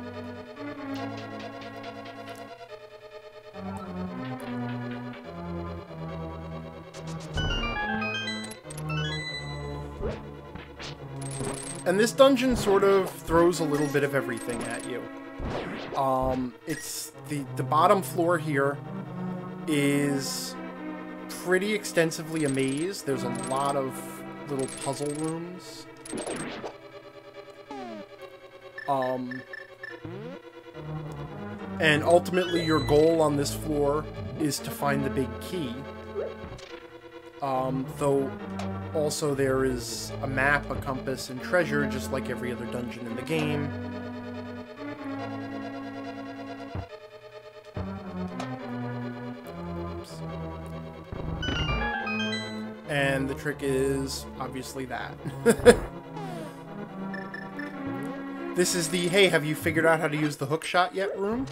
And this dungeon sort of throws a little bit of everything at you. It's the bottom floor here is pretty extensively a maze. There's a lot of little puzzle rooms. And ultimately your goal on this floor is to find the big key. Though also there is a map, a compass, and treasure, just like every other dungeon in the game. Oops. And the trick is, obviously, that. This is the, hey, have you figured out how to use the hook shot yet room?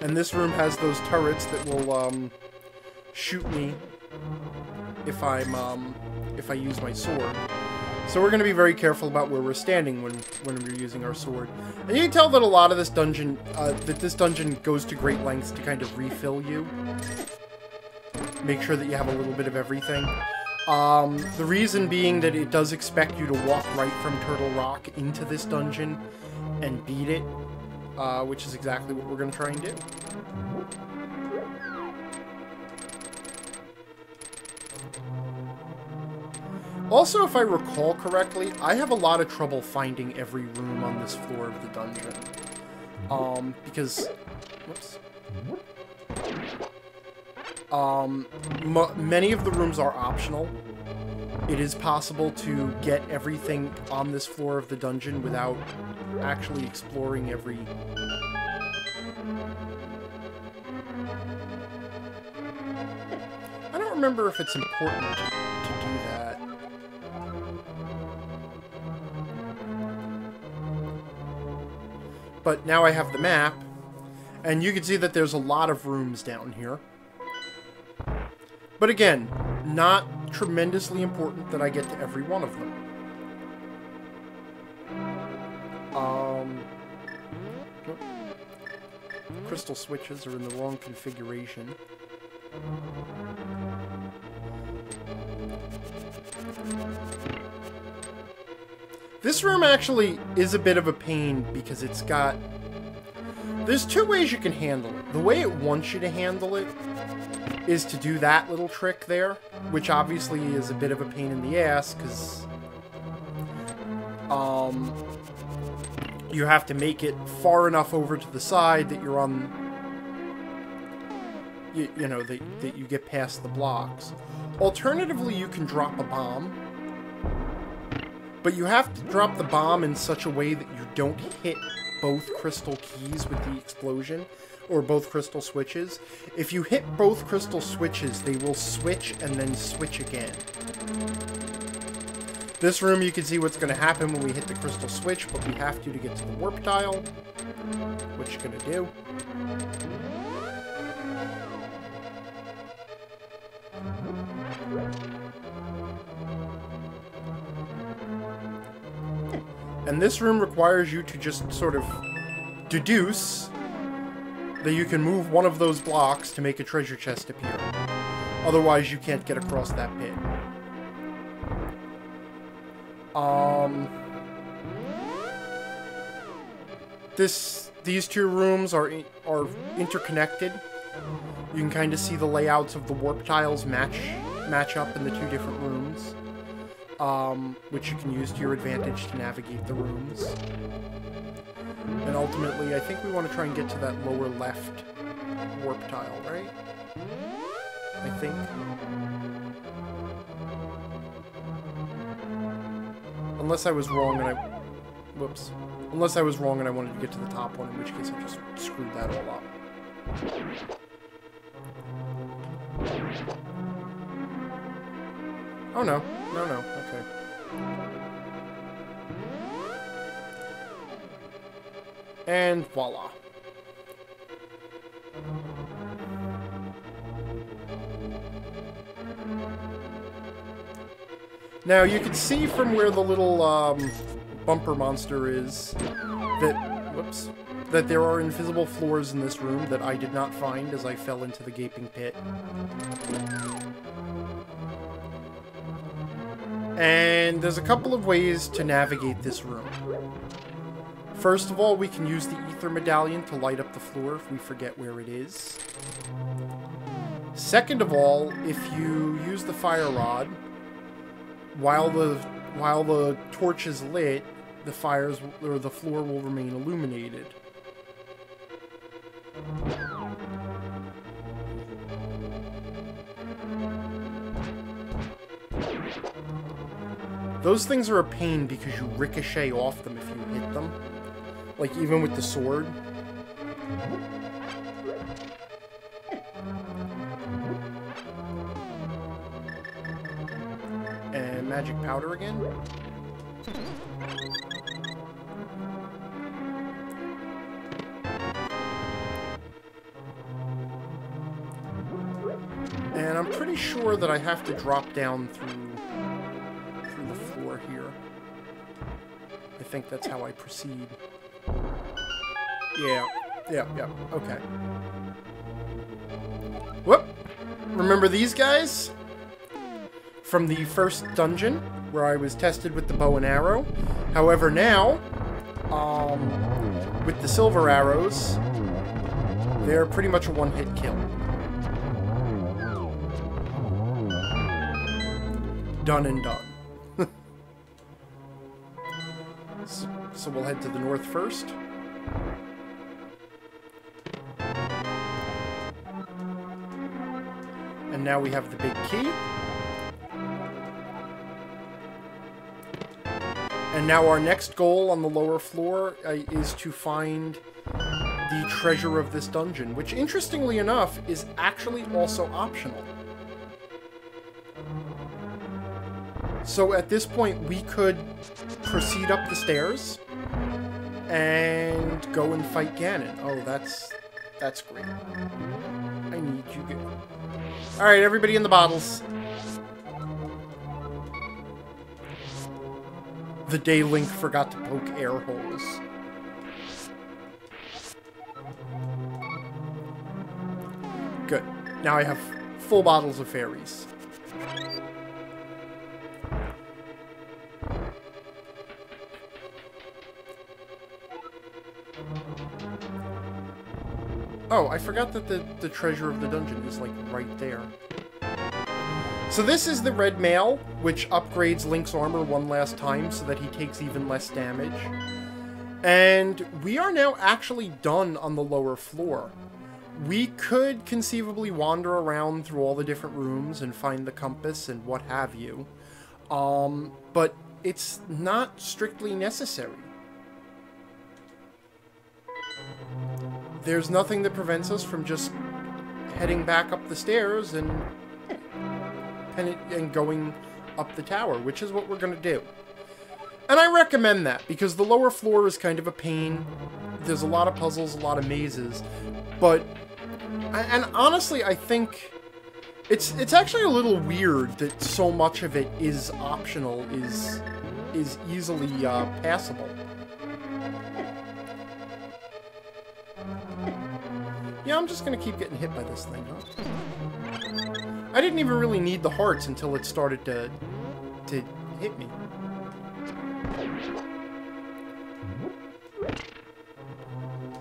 And this room has those turrets that will, shoot me if I use my sword. So we're going to be very careful about where we're standing when we're using our sword. And you can tell that a lot of this dungeon, this dungeon goes to great lengths to kind of refill you. Make sure that you have a little bit of everything. The reason being that it does expect you to walk right from Turtle Rock into this dungeon and beat it, which is exactly what we're going to try and do. Also, if I recall correctly, I have a lot of trouble finding every room on this floor of the dungeon. Because... Whoops. Many of the rooms are optional. It is possible to get everything on this floor of the dungeon without actually exploring every... remember if it's important to do that. But now I have the map, and you can see that there's a lot of rooms down here. But again, not tremendously important that I get to every one of them. Crystal switches are in the wrong configuration. This room actually is a bit of a pain because it's got... There's two ways you can handle it. The way it wants you to handle it is to do that little trick there, which obviously is a bit of a pain in the ass, because you have to make it far enough over to the side that you're on, you know, that you get past the blocks. Alternatively, you can drop a bomb, but you have to drop the bomb in such a way that you don't hit both crystal keys with the explosion, or both crystal switches. If you hit both crystal switches, they will switch and then switch again. This room, you can see what's going to happen when we hit the crystal switch, but we have to get to the warp tile, which you're going to do. And this room requires you to just sort of deduce that you can move one of those blocks to make a treasure chest appear. Otherwise, you can't get across that pit. These two rooms are interconnected. You can kind of see the layouts of the warp tiles match up in the two different rooms, which you can use to your advantage to navigate the rooms. And ultimately, I think we want to try and get to that lower left warp tile, right? I think. Unless I was wrong and I... Whoops. Unless I was wrong and I wanted to get to the top one, in which case I just screwed that all up. Oh no. No, no. Okay. And voila. Now, you can see from where the little bumper monster is that there are invisible floors in this room that I did not find as I fell into the gaping pit. And there's a couple of ways to navigate this room. First of all, we can use the ether medallion to light up the floor if we forget where it is. Second of all, if you use the fire rod, while the torch is lit, the floor will remain illuminated. Those things are a pain because you ricochet off them if you hit them. Like, even with the sword. And magic powder again. And I'm pretty sure that I have to drop down through the floor here. I think that's how I proceed. Yeah, okay. Whoop! Remember these guys? From the first dungeon, where I was tested with the bow and arrow. However, now, with the silver arrows, they're pretty much a one-hit kill. Done and done. So we'll head to the north first. And now we have the big key. And now our next goal on the lower floor is to find the treasure of this dungeon, which, interestingly enough, is actually also optional. So at this point, we could proceed up the stairs and go and fight Ganon. Oh, that's great. I need you. All right, everybody in the bottles. The day Link forgot to poke air holes. Good. Now I have full bottles of fairies. Oh, I forgot that the treasure of the dungeon is, like, right there. So this is the red mail, which upgrades Link's armor one last time so that he takes even less damage. And we are now actually done on the lower floor. We could conceivably wander around through all the different rooms and find the compass and what have you. But it's not strictly necessary. There's nothing that prevents us from just heading back up the stairs and going up the tower, which is what we're going to do. And I recommend that, because the lower floor is kind of a pain. There's a lot of puzzles, a lot of mazes. But, and honestly, I think it's actually a little weird that so much of it is optional, is easily passable. Yeah, I'm just gonna keep getting hit by this thing, huh? I didn't even really need the hearts until it started to hit me.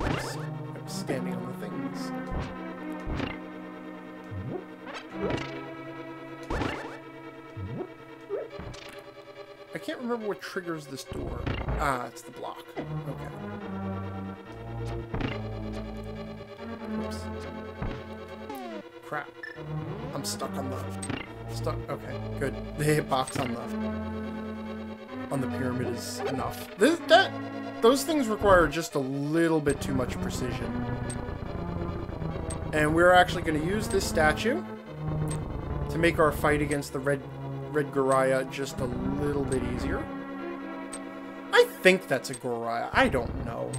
I'm standing on the things. I can't remember what triggers this door. Ah, it's the block. Okay. Oops. Crap. I'm stuck on the... Okay, good. The hitbox on the pyramid is enough. Those things require just a little bit too much precision. And we're actually going to use this statue to make our fight against the red Goriah just a little bit easier. I think that's a Goriah. I don't know.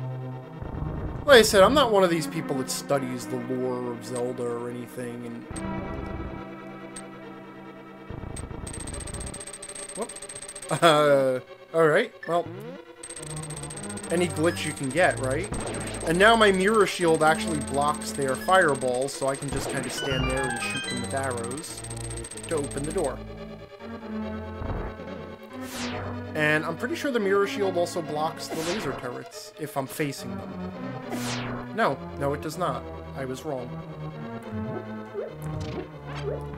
Like I said, I'm not one of these people that studies the lore of Zelda or anything, and... Whoop. Alright, well... Any glitch you can get, right? And now my mirror shield actually blocks their fireballs, so I can just kind of stand there and shoot them with arrows to open the door. And I'm pretty sure the mirror shield also blocks the laser turrets, if I'm facing them. No, it does not. I was wrong.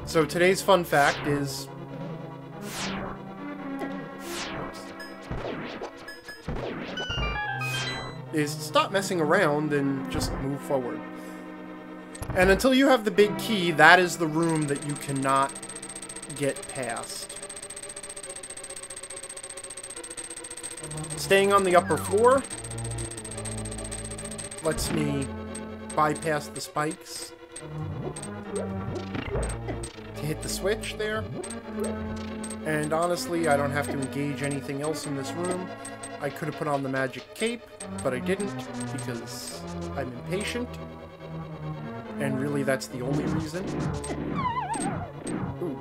So today's fun fact is... stop messing around and just move forward. And until you have the big key, that is the room that you cannot get past. Staying on the upper floor lets me bypass the spikes to hit the switch there. And honestly, I don't have to engage anything else in this room. I could have put on the magic cape, but I didn't because I'm impatient. And really, that's the only reason. Ooh.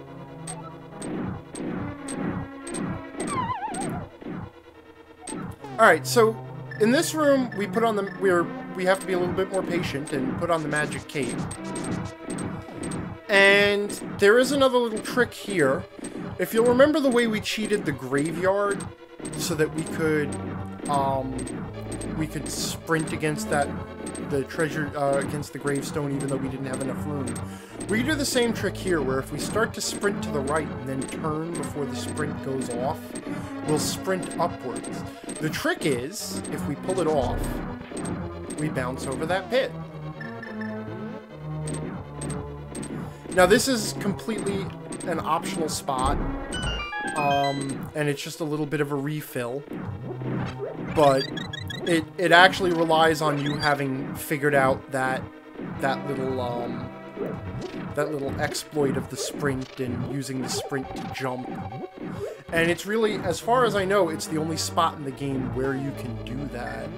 Alright, so in this room, we put on the... we have to be a little bit more patient and put on the magic cape. And there is another little trick here. If you'll remember the way we cheated the graveyard so that we could sprint against the treasure, against the gravestone, even though we didn't have enough room. We can do the same trick here, where if we start to sprint to the right and then turn before the sprint goes off, we'll sprint upwards. The trick is, if we pull it off, we bounce over that pit. Now this is completely an optional spot, and it's just a little bit of a refill, but it actually relies on you having figured out that little that little exploit of the sprint and using the sprint to jump. And it's really, as far as I know, it's the only spot in the game where you can do that.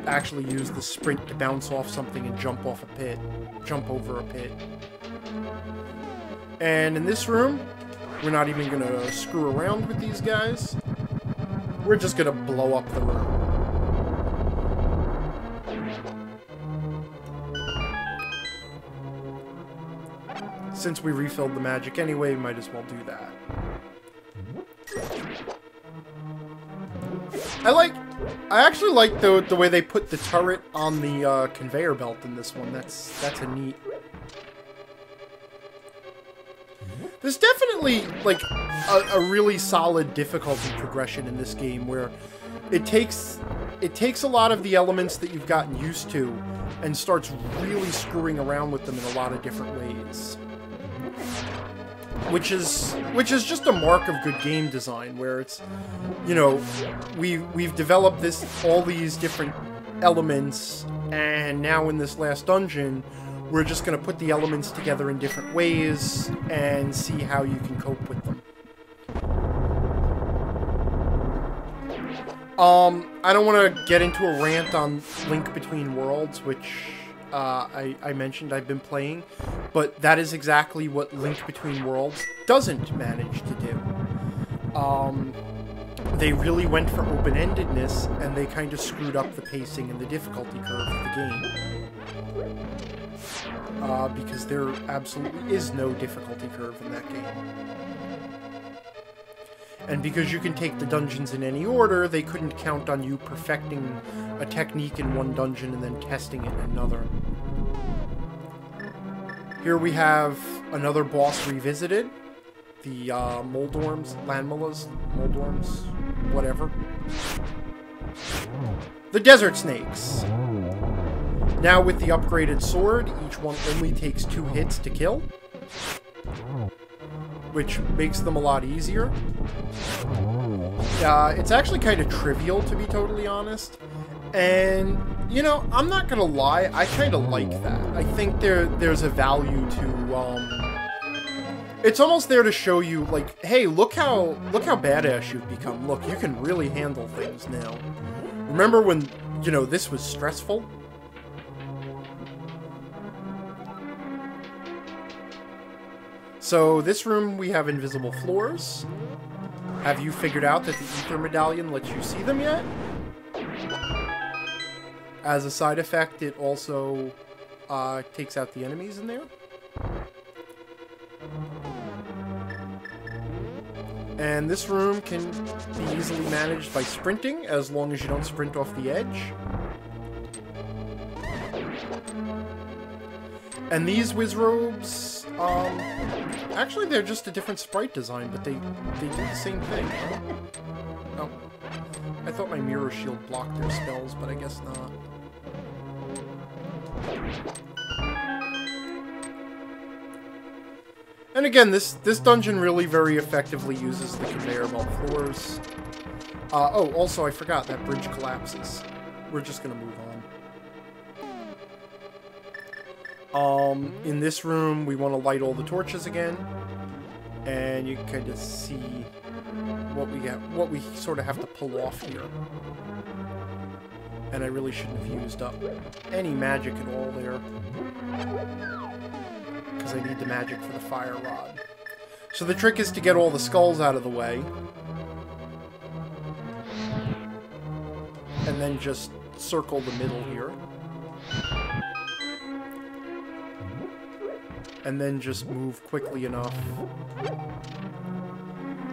Actually use the sprint to bounce off something and jump off a pit. Jump over a pit. And in this room, we're not even going to screw around with these guys. We're just going to blow up the room. Since we refilled the magic anyway, we might as well do that. I actually like the way they put the turret on the conveyor belt in this one. That's a neat. There's definitely like a really solid difficulty progression in this game where it takes a lot of the elements that you've gotten used to and starts really screwing around with them in a lot of different ways. Which is just a mark of good game design, where it's, you know, we've developed all these different elements, and now in this last dungeon, we're just going to put the elements together in different ways and see how you can cope with them. I don't want to get into a rant on Link Between Worlds, which I mentioned I've been playing, but that is exactly what Link Between Worlds doesn't manage to do. They really went for open-endedness, and they kind of screwed up the pacing and the difficulty curve of the game. Because there absolutely is no difficulty curve in that game. And because you can take the dungeons in any order, they couldn't count on you perfecting a technique in one dungeon and then testing it in another. Here we have another boss revisited. The Moldorms, Landmalas, Moldorms, whatever. The Desert Snakes. Now with the upgraded sword, each one only takes 2 hits to kill, which makes them a lot easier. It's actually kind of trivial, to be totally honest. And, you know, I'm not gonna lie, I kind of like that. I think there's a value to, it's almost there to show you, like, hey, look how badass you've become. Look, you can really handle things now. Remember when, you know, this was stressful? So, this room, we have invisible floors. Have you figured out that the Ether Medallion lets you see them yet? As a side effect, it also takes out the enemies in there. And this room can be easily managed by sprinting, as long as you don't sprint off the edge. And these Wizrobes, actually they're just a different sprite design, but they do the same thing. Oh, I thought my mirror shield blocked their spells, but I guess not. And again, this dungeon really very effectively uses the conveyor belt floors. Oh, also I forgot, that bridge collapses. We're just gonna move on. In this room, we want to light all the torches again. And you can kind of see what we sort of have to pull off here. And I really shouldn't have used up any magic at all there, because I need the magic for the fire rod. So the trick is to get all the skulls out of the way, and then just circle the middle here. And then just move quickly enough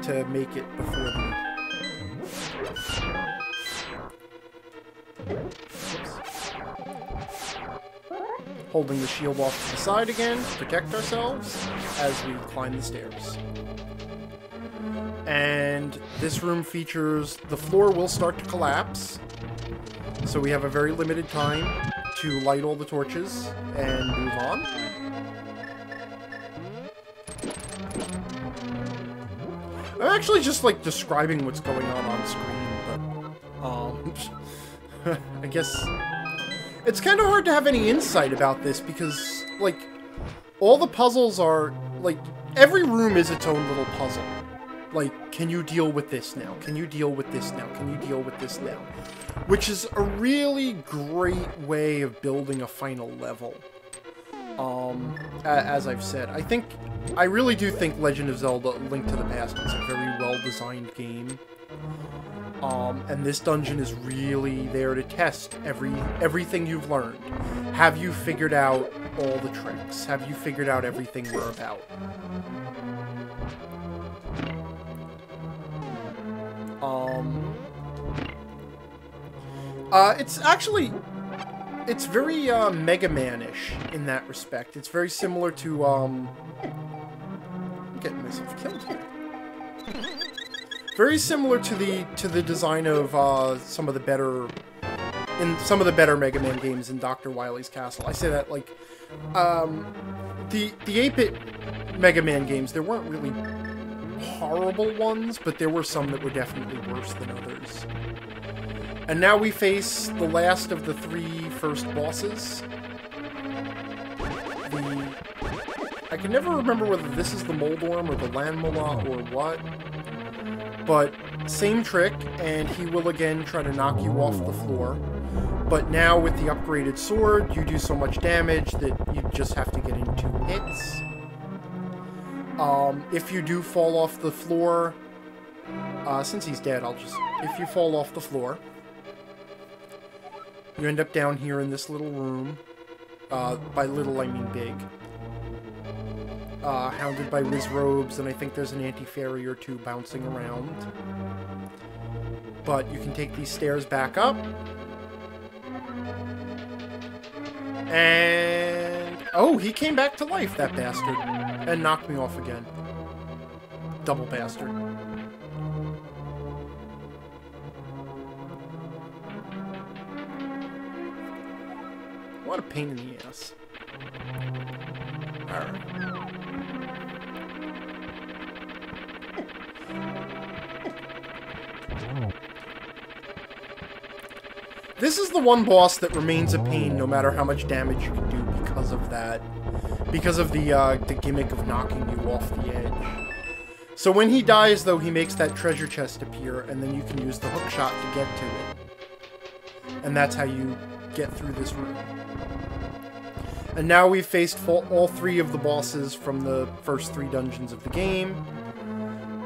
to make it before the... Holding the shield off to the side again to protect ourselves as we climb the stairs. And this room features... the floor will start to collapse, so we have a very limited time to light all the torches and move on. I'm actually just, like, describing what's going on screen, but, I guess... It's kind of hard to have any insight about this because, like, all the puzzles are, like, every room is its own little puzzle. Like, can you deal with this now? Can you deal with this now? Can you deal with this now? Which is a really great way of building a final level. As I've said, I really do think Legend of Zelda: A Link to the Past is a very well-designed game. And this dungeon is really there to test everything you've learned. Have you figured out all the tricks? Have you figured out everything we're about? It's very, Mega Man-ish in that respect. It's very similar to, I'm getting myself killed here. Very similar to the design of, some of the better Mega Man games in Dr. Wily's Castle. I say that, like, the 8-bit Mega Man games, there weren't really horrible ones, but there were some that were definitely worse than others. And now we face the last of the 3 first bosses. I can never remember whether this is the Moldorm or the Landmula or what. But same trick, and he will again try to knock you off the floor. But now with the upgraded sword, you do so much damage that you just have to get in 2 hits. If you do fall off the floor, since he's dead, if you fall off the floor, you end up down here in this little room. By little, I mean big. Hounded by Wizrobes, and I think there's an anti-fairy or 2 bouncing around. But you can take these stairs back up. And... oh, he came back to life, that bastard. And knocked me off again. Double bastard. What a pain in the ass. Alright. This is the one boss that remains a pain no matter how much damage you can do because of that. Because of the gimmick of knocking you off the edge. So when he dies, though, he makes that treasure chest appear, and then you can use the hook shot to get to it. And that's how you get through this room. And now we've faced all 3 of the bosses from the first 3 dungeons of the game.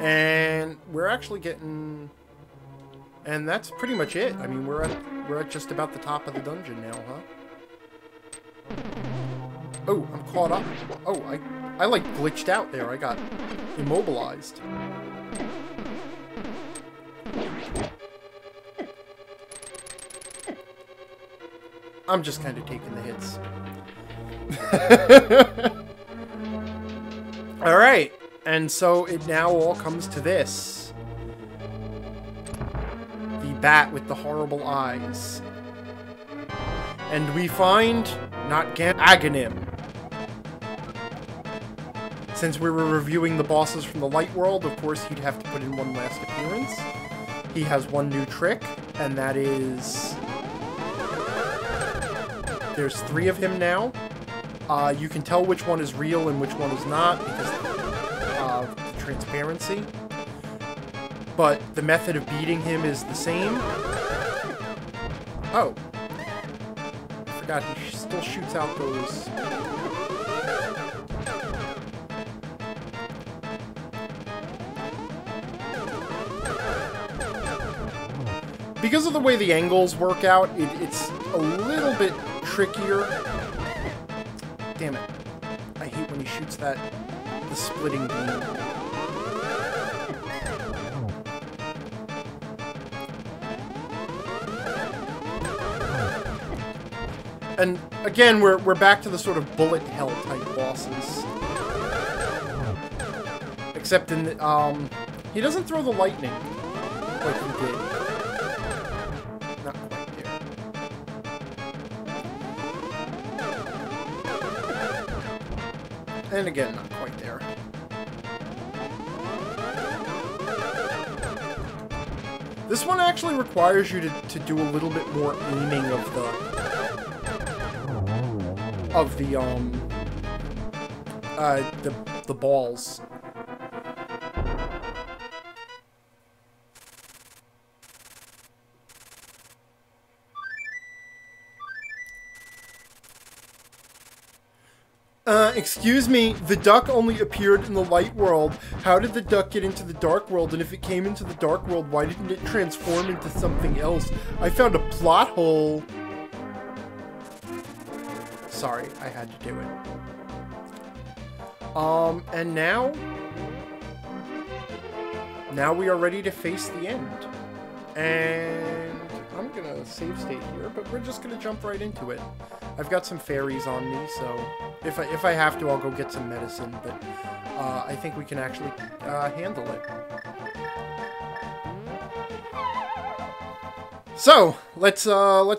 And we're actually getting... and that's pretty much it. I mean, we're at just about the top of the dungeon now, huh? Oh, I'm caught up. Oh, I like glitched out there. I got immobilized. I'm just kind of taking the hits. Alright, and so it now all comes to this. The bat with the horrible eyes. And we find, not Ganon. Since we were reviewing the bosses from the Light World, of course he'd have to put in one last appearance. He has one new trick, and that is... there's 3 of him now. You can tell which one is real and which one is not because of the transparency. But the method of beating him is the same. Oh. I forgot he still shoots out those... because of the way the angles work out, it's a little bit trickier. Damn it. I hate when he shoots the splitting beam. And again, we're back to the sort of bullet hell type bosses. Except in the, he doesn't throw the lightning like he did. Not quite there. And again, not quite there. This one actually requires you to do a little bit more aiming of of the balls. Excuse me, the duck only appeared in the light world. How did the duck get into the dark world? And if it came into the dark world, why didn't it transform into something else? I found a plot hole. Sorry, I had to do it. And now we are ready to face the end. And I'm gonna save state here, but we're just gonna jump right into it. I've got some fairies on me, so if I have to, I'll go get some medicine, but I think we can actually handle it. So, let's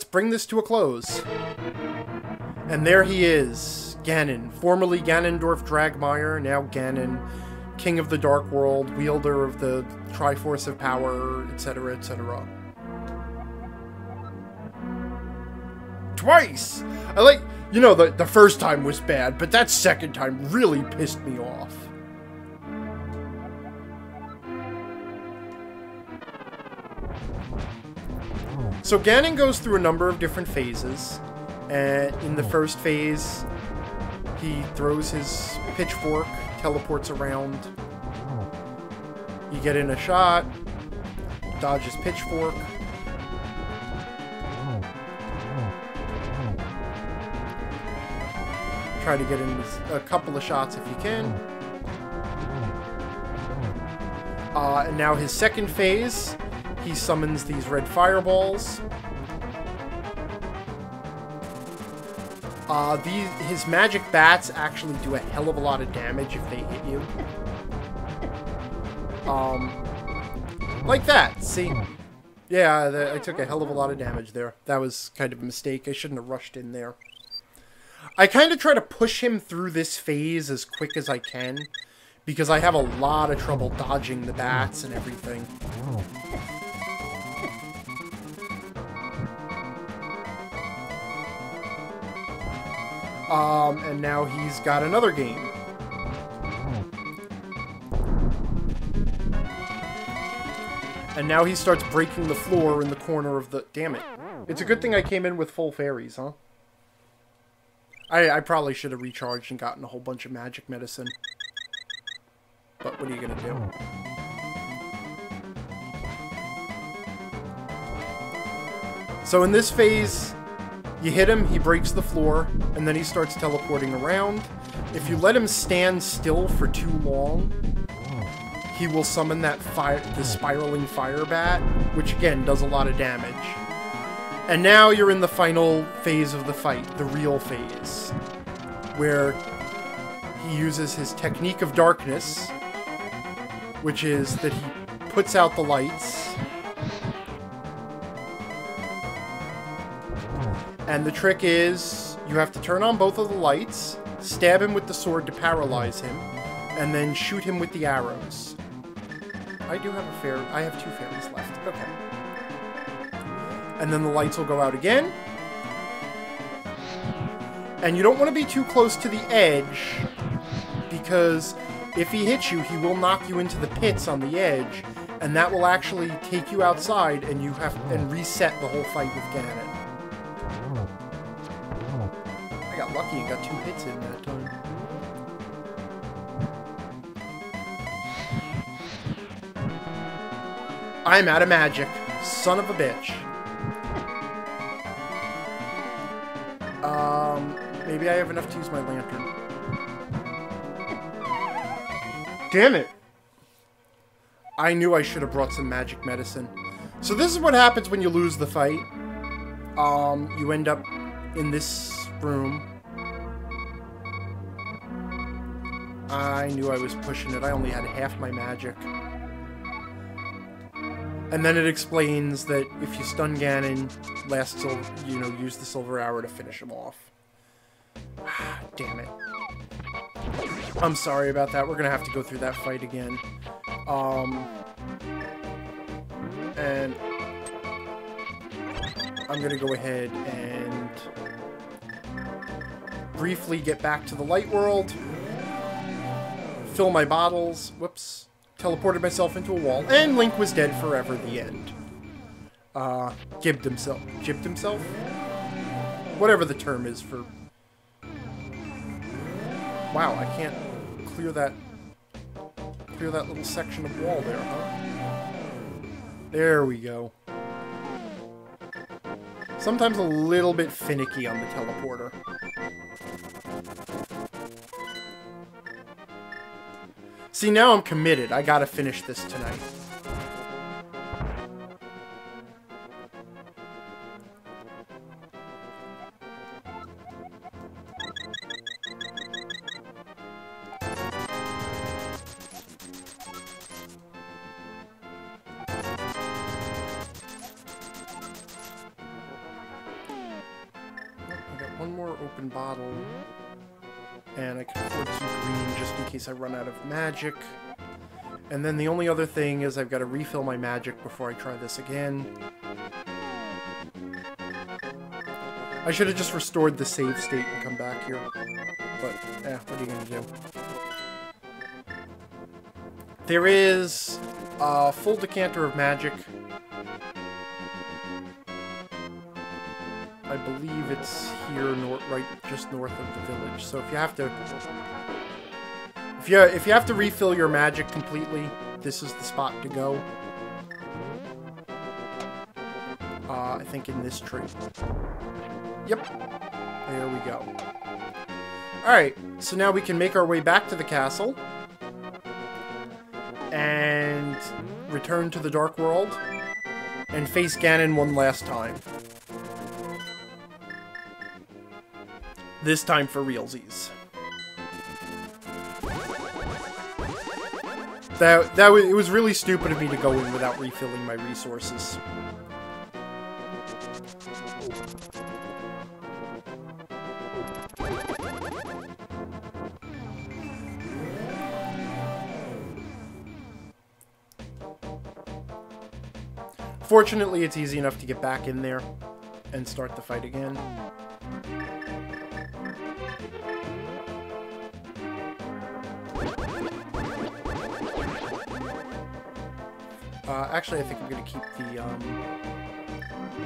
bring this to a close. And there he is, Ganon, formerly Ganondorf Dragmire, now Ganon, King of the Dark World, wielder of the Triforce of Power, etc., etc. Twice! I like, you know, the first time was bad, but that second time really pissed me off. So Ganon goes through a number of different phases. And in the first phase, he throws his pitchfork, teleports around. You get in a shot, dodge his pitchfork. Try to get in a couple of shots if you can. And now his second phase, he summons these red fireballs. His magic bats actually do a hell of a lot of damage if they hit you. Like that, see? Yeah, I took a hell of a lot of damage there. That was kind of a mistake. I shouldn't have rushed in there. I kind of try to push him through this phase as quick as I can, because I have a lot of trouble dodging the bats and everything. And now he's got another game. And now he starts breaking the floor in the corner of the... Damn it. It's a good thing I came in with full fairies, huh? I probably should have recharged and gotten a whole bunch of magic medicine. But what are you gonna do? So in this phase, you hit him, he breaks the floor, and then he starts teleporting around. If you let him stand still for too long, he will summon that the spiraling fire bat, which again does a lot of damage. And now you're in the final phase of the fight, the real phase, where he uses his technique of darkness, which is that he puts out the lights. And the trick is, you have to turn on both of the lights, stab him with the sword to paralyze him, and then shoot him with the arrows. I have 2 fairies left. Okay. And then the lights will go out again. And you don't want to be too close to the edge, because if he hits you, he will knock you into the pits on the edge, and that will actually take you outside, and you have and reset the whole fight with Ganon. I got lucky and got 2 hits in that time. I'm out of magic. Son of a bitch. Maybe I have enough to use my lantern. Damn it! I knew I should have brought some magic medicine. So this is what happens when you lose the fight. You end up in this room. I knew I was pushing it. I only had half my magic. And then it explains that if you stun Ganon, use the silver arrow to finish him off. Damn it. I'm sorry about that. We're gonna have to go through that fight again. And I'm gonna go ahead and briefly get back to the light world, fill my bottles, whoops, teleported myself into a wall, and Link was dead forever, the end. Gibbed himself? Whatever the term is for... Wow, I can't clear that little section of wall there, huh? There we go. Sometimes a little bit finicky on the teleporter. See, now I'm committed. I gotta finish this tonight. One more open bottle, and I can afford some green just in case I run out of magic. And then the only other thing is I've got to refill my magic before I try this again. I should have just restored the save state and come back here. But, what are you going to do? There is a full decanter of magic. I believe it's here, right just north of the village. So if you have to, if you have to refill your magic completely, this is the spot to go. I think in this tree. Yep. There we go. Alright, so now we can make our way back to the castle. And return to the Dark World. And face Ganon one last time. This time for realsies. It was really stupid of me to go in without refilling my resources. Fortunately, it's easy enough to get back in there and start the fight again. Actually, I think I'm going to keep the,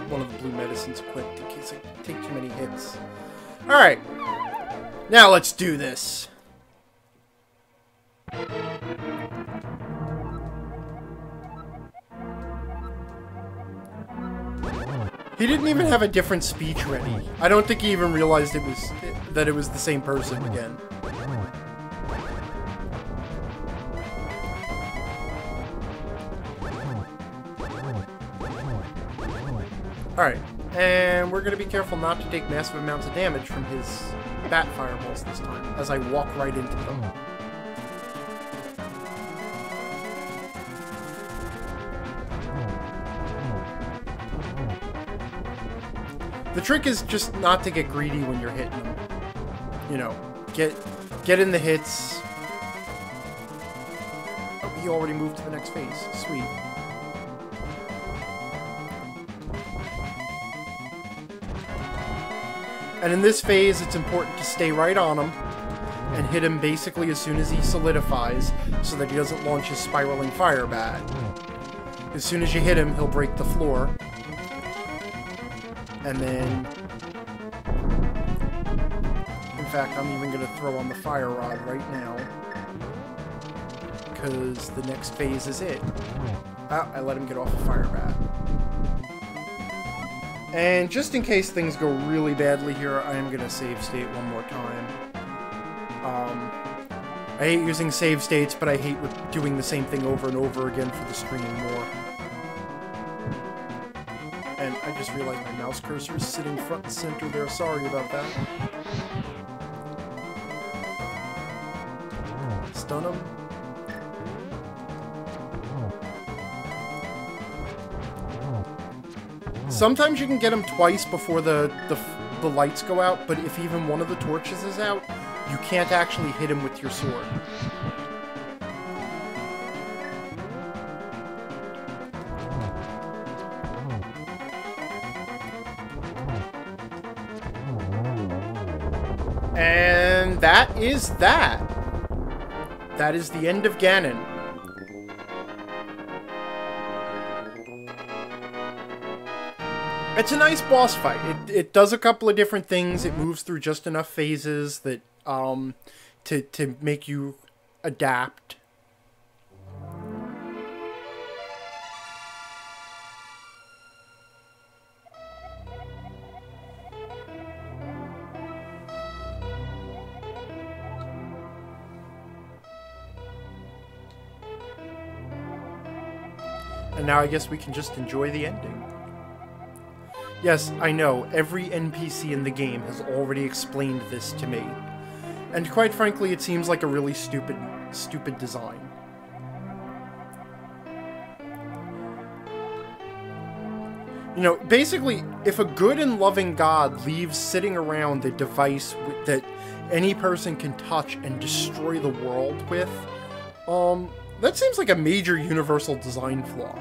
one of the blue medicines equipped in case I take too many hits. Alright. Now let's do this. He didn't even have a different speech ready. I don't think he even realized that it was the same person again. Alright, and we're going to be careful not to take massive amounts of damage from his bat fireballs this time, as I walk right into them. The trick is just not to get greedy when you're hitting them. You know, get in the hits. Oh, he already moved to the next phase. Sweet. And in this phase, it's important to stay right on him and hit him basically as soon as he solidifies so that he doesn't launch his spiraling fire bat. As soon as you hit him, he'll break the floor. And then... In fact, I'm even going to throw on the fire rod right now. Because the next phase is it. Ah, I let him get off the fire bat. And just in case things go really badly here, I am going to save state one more time. I hate using save states, but I hate doing the same thing over and over again for the stream more. And I just realized my mouse cursor is sitting front and center there. Sorry about that. Stun him. Sometimes you can get them twice before the lights go out, but if even one of the torches is out, you can't actually hit him with your sword. And that is that. That is the end of Ganon. It's a nice boss fight. It does a couple of different things. It moves through just enough phases that to make you adapt. And now I guess we can just enjoy the ending. Yes, I know, every NPC in the game has already explained this to me. And quite frankly, it seems like a really stupid design. You know, basically, if a good and loving God leaves sitting around a device that any person can touch and destroy the world with, that seems like a major universal design flaw.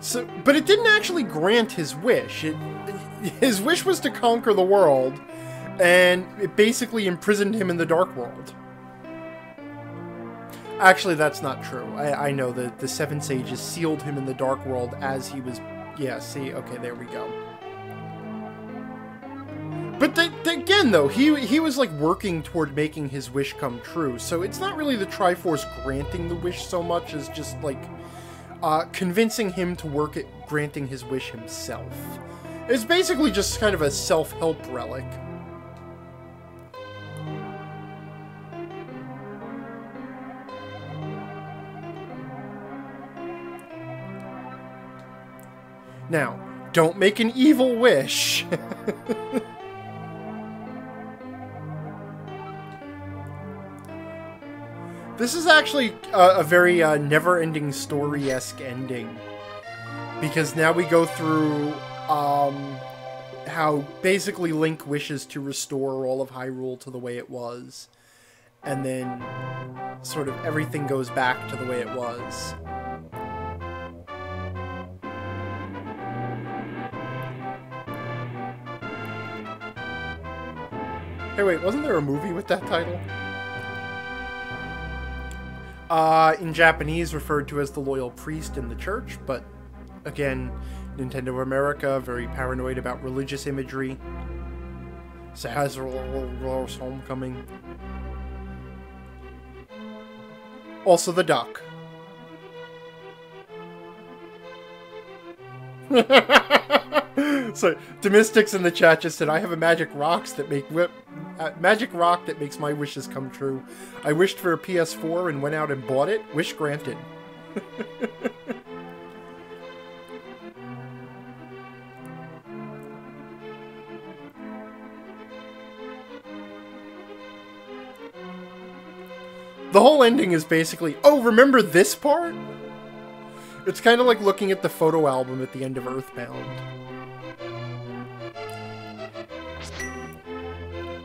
So, but it didn't actually grant his wish. His wish was to conquer the world, and it basically imprisoned him in the Dark World. Actually, that's not true. I know that the Seven Sages sealed him in the Dark World as he was... Yeah, see? Okay, there we go. But again, though, he was, like, working toward making his wish come true, so it's not really the Triforce granting the wish so much as just, like... convincing him to work at granting his wish himself. It's basically just kind of a self-help relic. Now, don't make an evil wish. This is actually a very never-ending story-esque ending. Because now we go through how basically Link wishes to restore all of Hyrule to the way it was. And then sort of everything goes back to the way it was. Hey, wait, wasn't there a movie with that title? In Japanese, referred to as the Loyal Priest in the Church, but again, Nintendo of America, very paranoid about religious imagery. Sazer's Homecoming. Also the duck. So, Domestics in the chat just said, I have a magic rock that makes my wishes come true. I wished for a PS4 and went out and bought it. Wish granted. The whole ending is basically, oh, remember this part? It's kind of like looking at the photo album at the end of Earthbound.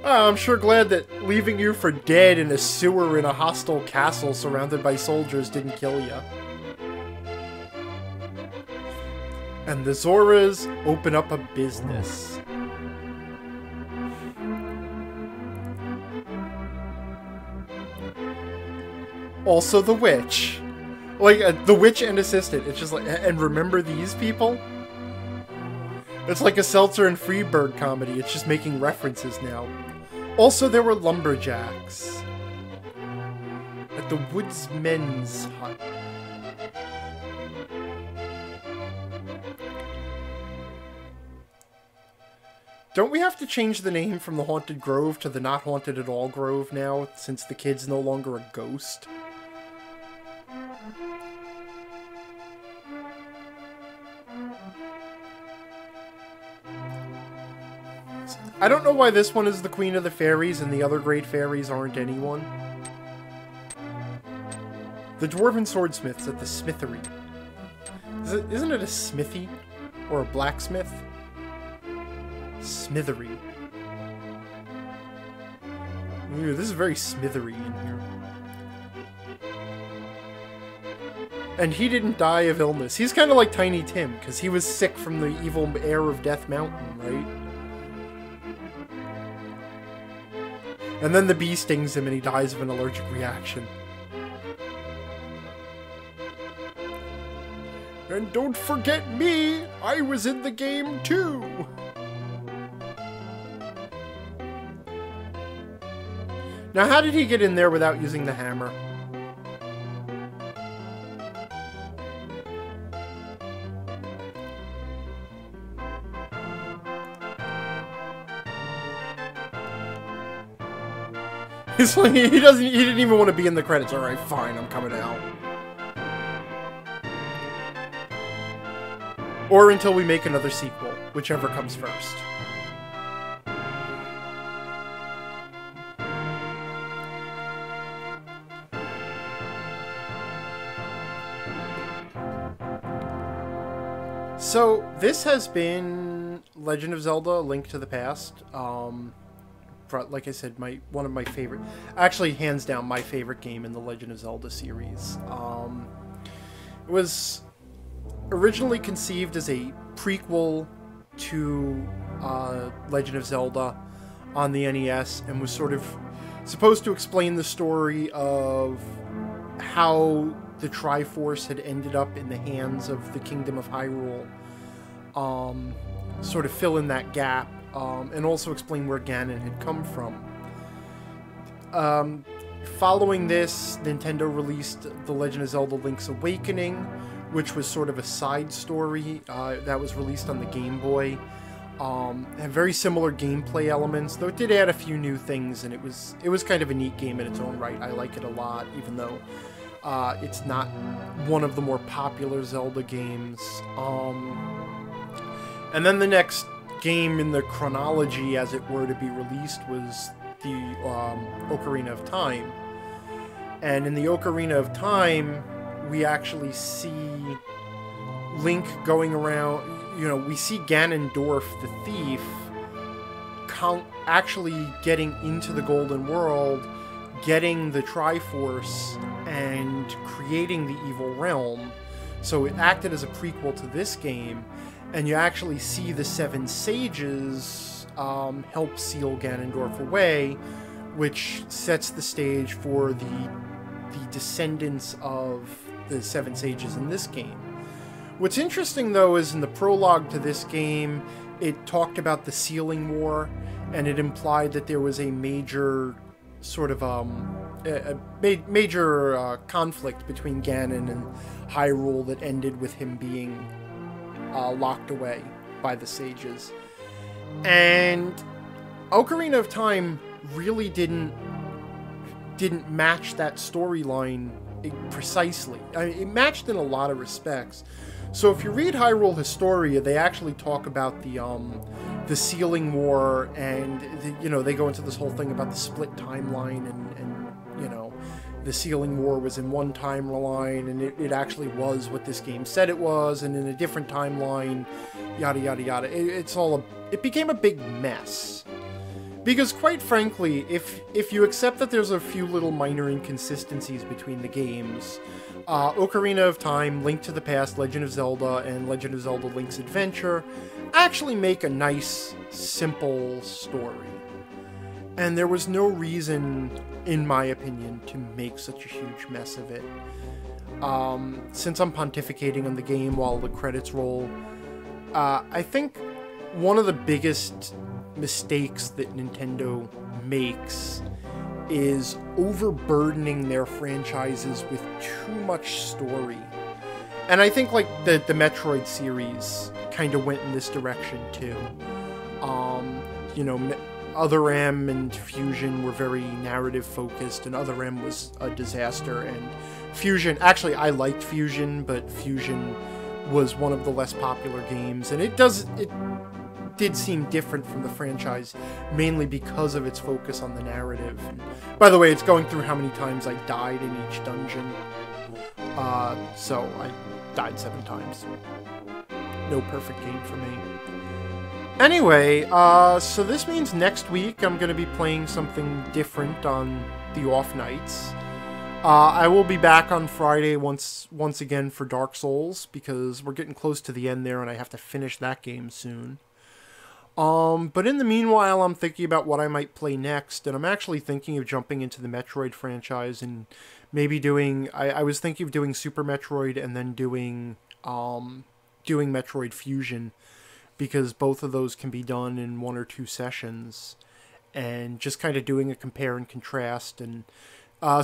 Oh, I'm sure glad that leaving you for dead in a sewer in a hostile castle surrounded by soldiers didn't kill you. And the Zoras open up a business. Also the witch. Like, the witch and assistant. It's just like, and remember these people? It's like a Seltzer and Freebird comedy. It's just making references now. Also, there were lumberjacks. At the woodsman's hut. Don't we have to change the name from the Haunted Grove to the Not Haunted at All Grove now, since the kid's no longer a ghost? I don't know why this one is the Queen of the Fairies and the other great fairies aren't anyone. The Dwarven Swordsmiths at the Smithery. Isn't it a smithy? Or a blacksmith? Smithery. Ooh, this is very smithery in here. And he didn't die of illness. He's kind of like Tiny Tim, because he was sick from the evil air of Death Mountain, right? And then the bee stings him and he dies of an allergic reaction. And don't forget me! I was in the game too! Now, how did he get in there without using the hammer? He's like, he didn't even want to be in the credits. Alright, fine, I'm coming out. Or until we make another sequel, whichever comes first. So, this has been Legend of Zelda: A Link to the Past. Like I said, one of my favorite, actually hands down my favorite game in the Legend of Zelda series. It was originally conceived as a prequel to Legend of Zelda on the NES, and was sort of supposed to explain the story of how the Triforce had ended up in the hands of the Kingdom of Hyrule, sort of fill in that gap. And also explain where Ganon had come from. Following this, Nintendo released The Legend of Zelda: Link's Awakening, which was sort of a side story that was released on the Game Boy. Had very similar gameplay elements, though it did add a few new things, and it was kind of a neat game in its own right. I like it a lot, even though it's not one of the more popular Zelda games. And then the next game in the chronology, as it were, to be released was the Ocarina of Time. And in the Ocarina of Time, we actually see Link going around, we see Ganondorf the thief actually getting into the Golden World, getting the Triforce, and creating the Evil Realm. So it acted as a prequel to this game. And you actually see the Seven Sages help seal Ganondorf away, which sets the stage for the descendants of the Seven Sages in this game. What's interesting, though, is in the prologue to this game, it talked about the Sealing War, and it implied that there was a major sort of major conflict between Ganon and Hyrule that ended with him being locked away by the sages. And Ocarina of Time really didn't match that storyline precisely. I mean, it matched in a lot of respects. So if you read Hyrule Historia, they actually talk about the Sealing War, and they go into this whole thing about the split timeline, and the Sealing War was in one timeline, and it actually was what this game said it was, and in a different timeline, yada yada yada. It became a big mess. Because quite frankly, if you accept that there's a few little minor inconsistencies between the games, Ocarina of Time, Link to the Past, Legend of Zelda, and Legend of Zelda: Link's Adventure actually make a nice, simple story. And there was no reason, in my opinion, to make such a huge mess of it. Since I'm pontificating on the game while the credits roll, I think one of the biggest mistakes that Nintendo makes is overburdening their franchises with too much story. And I think like the Metroid series kind of went in this direction too. Other M and Fusion were very narrative focused, and Other M was a disaster, and Fusion, actually I liked Fusion, but Fusion was one of the less popular games, and it did seem different from the franchise, mainly because of its focus on the narrative. And by the way, it's going through how many times I died in each dungeon. So I died 7 times. No perfect game for me. Anyway, so this means next week I'm going to be playing something different on the off nights. I will be back on Friday once again for Dark Souls, because we're getting close to the end there and I have to finish that game soon. But in the meanwhile, I'm thinking about what I might play next, and I'm actually thinking of jumping into the Metroid franchise and maybe doing... I was thinking of doing Super Metroid and then doing Metroid Fusion, because both of those can be done in 1 or 2 sessions, and just kind of doing a compare and contrast. And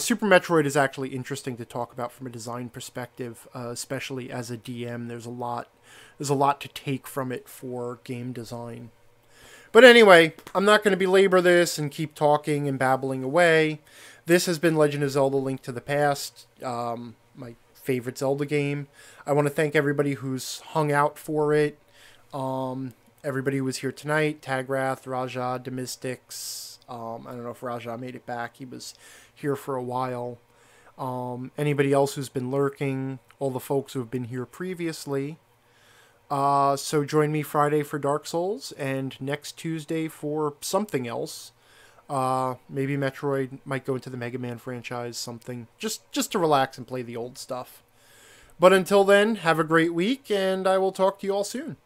Super Metroid is actually interesting to talk about from a design perspective, especially as a DM. There's a lot to take from it for game design. But anyway, I'm not going to belabor this and keep talking and babbling away. This has been Legend of Zelda: Link to the Past, my favorite Zelda game. I want to thank everybody who's hung out for it. Everybody who was here tonight: Tagrath, Raja, Demystics. I don't know if Raja made it back. He was here for a while. Anybody else who's been lurking, all the folks who have been here previously. So join me Friday for Dark Souls, and next Tuesday for something else. Maybe Metroid, might go into the Mega Man franchise, something. Just to relax and play the old stuff. But until then, have a great week, and I will talk to you all soon.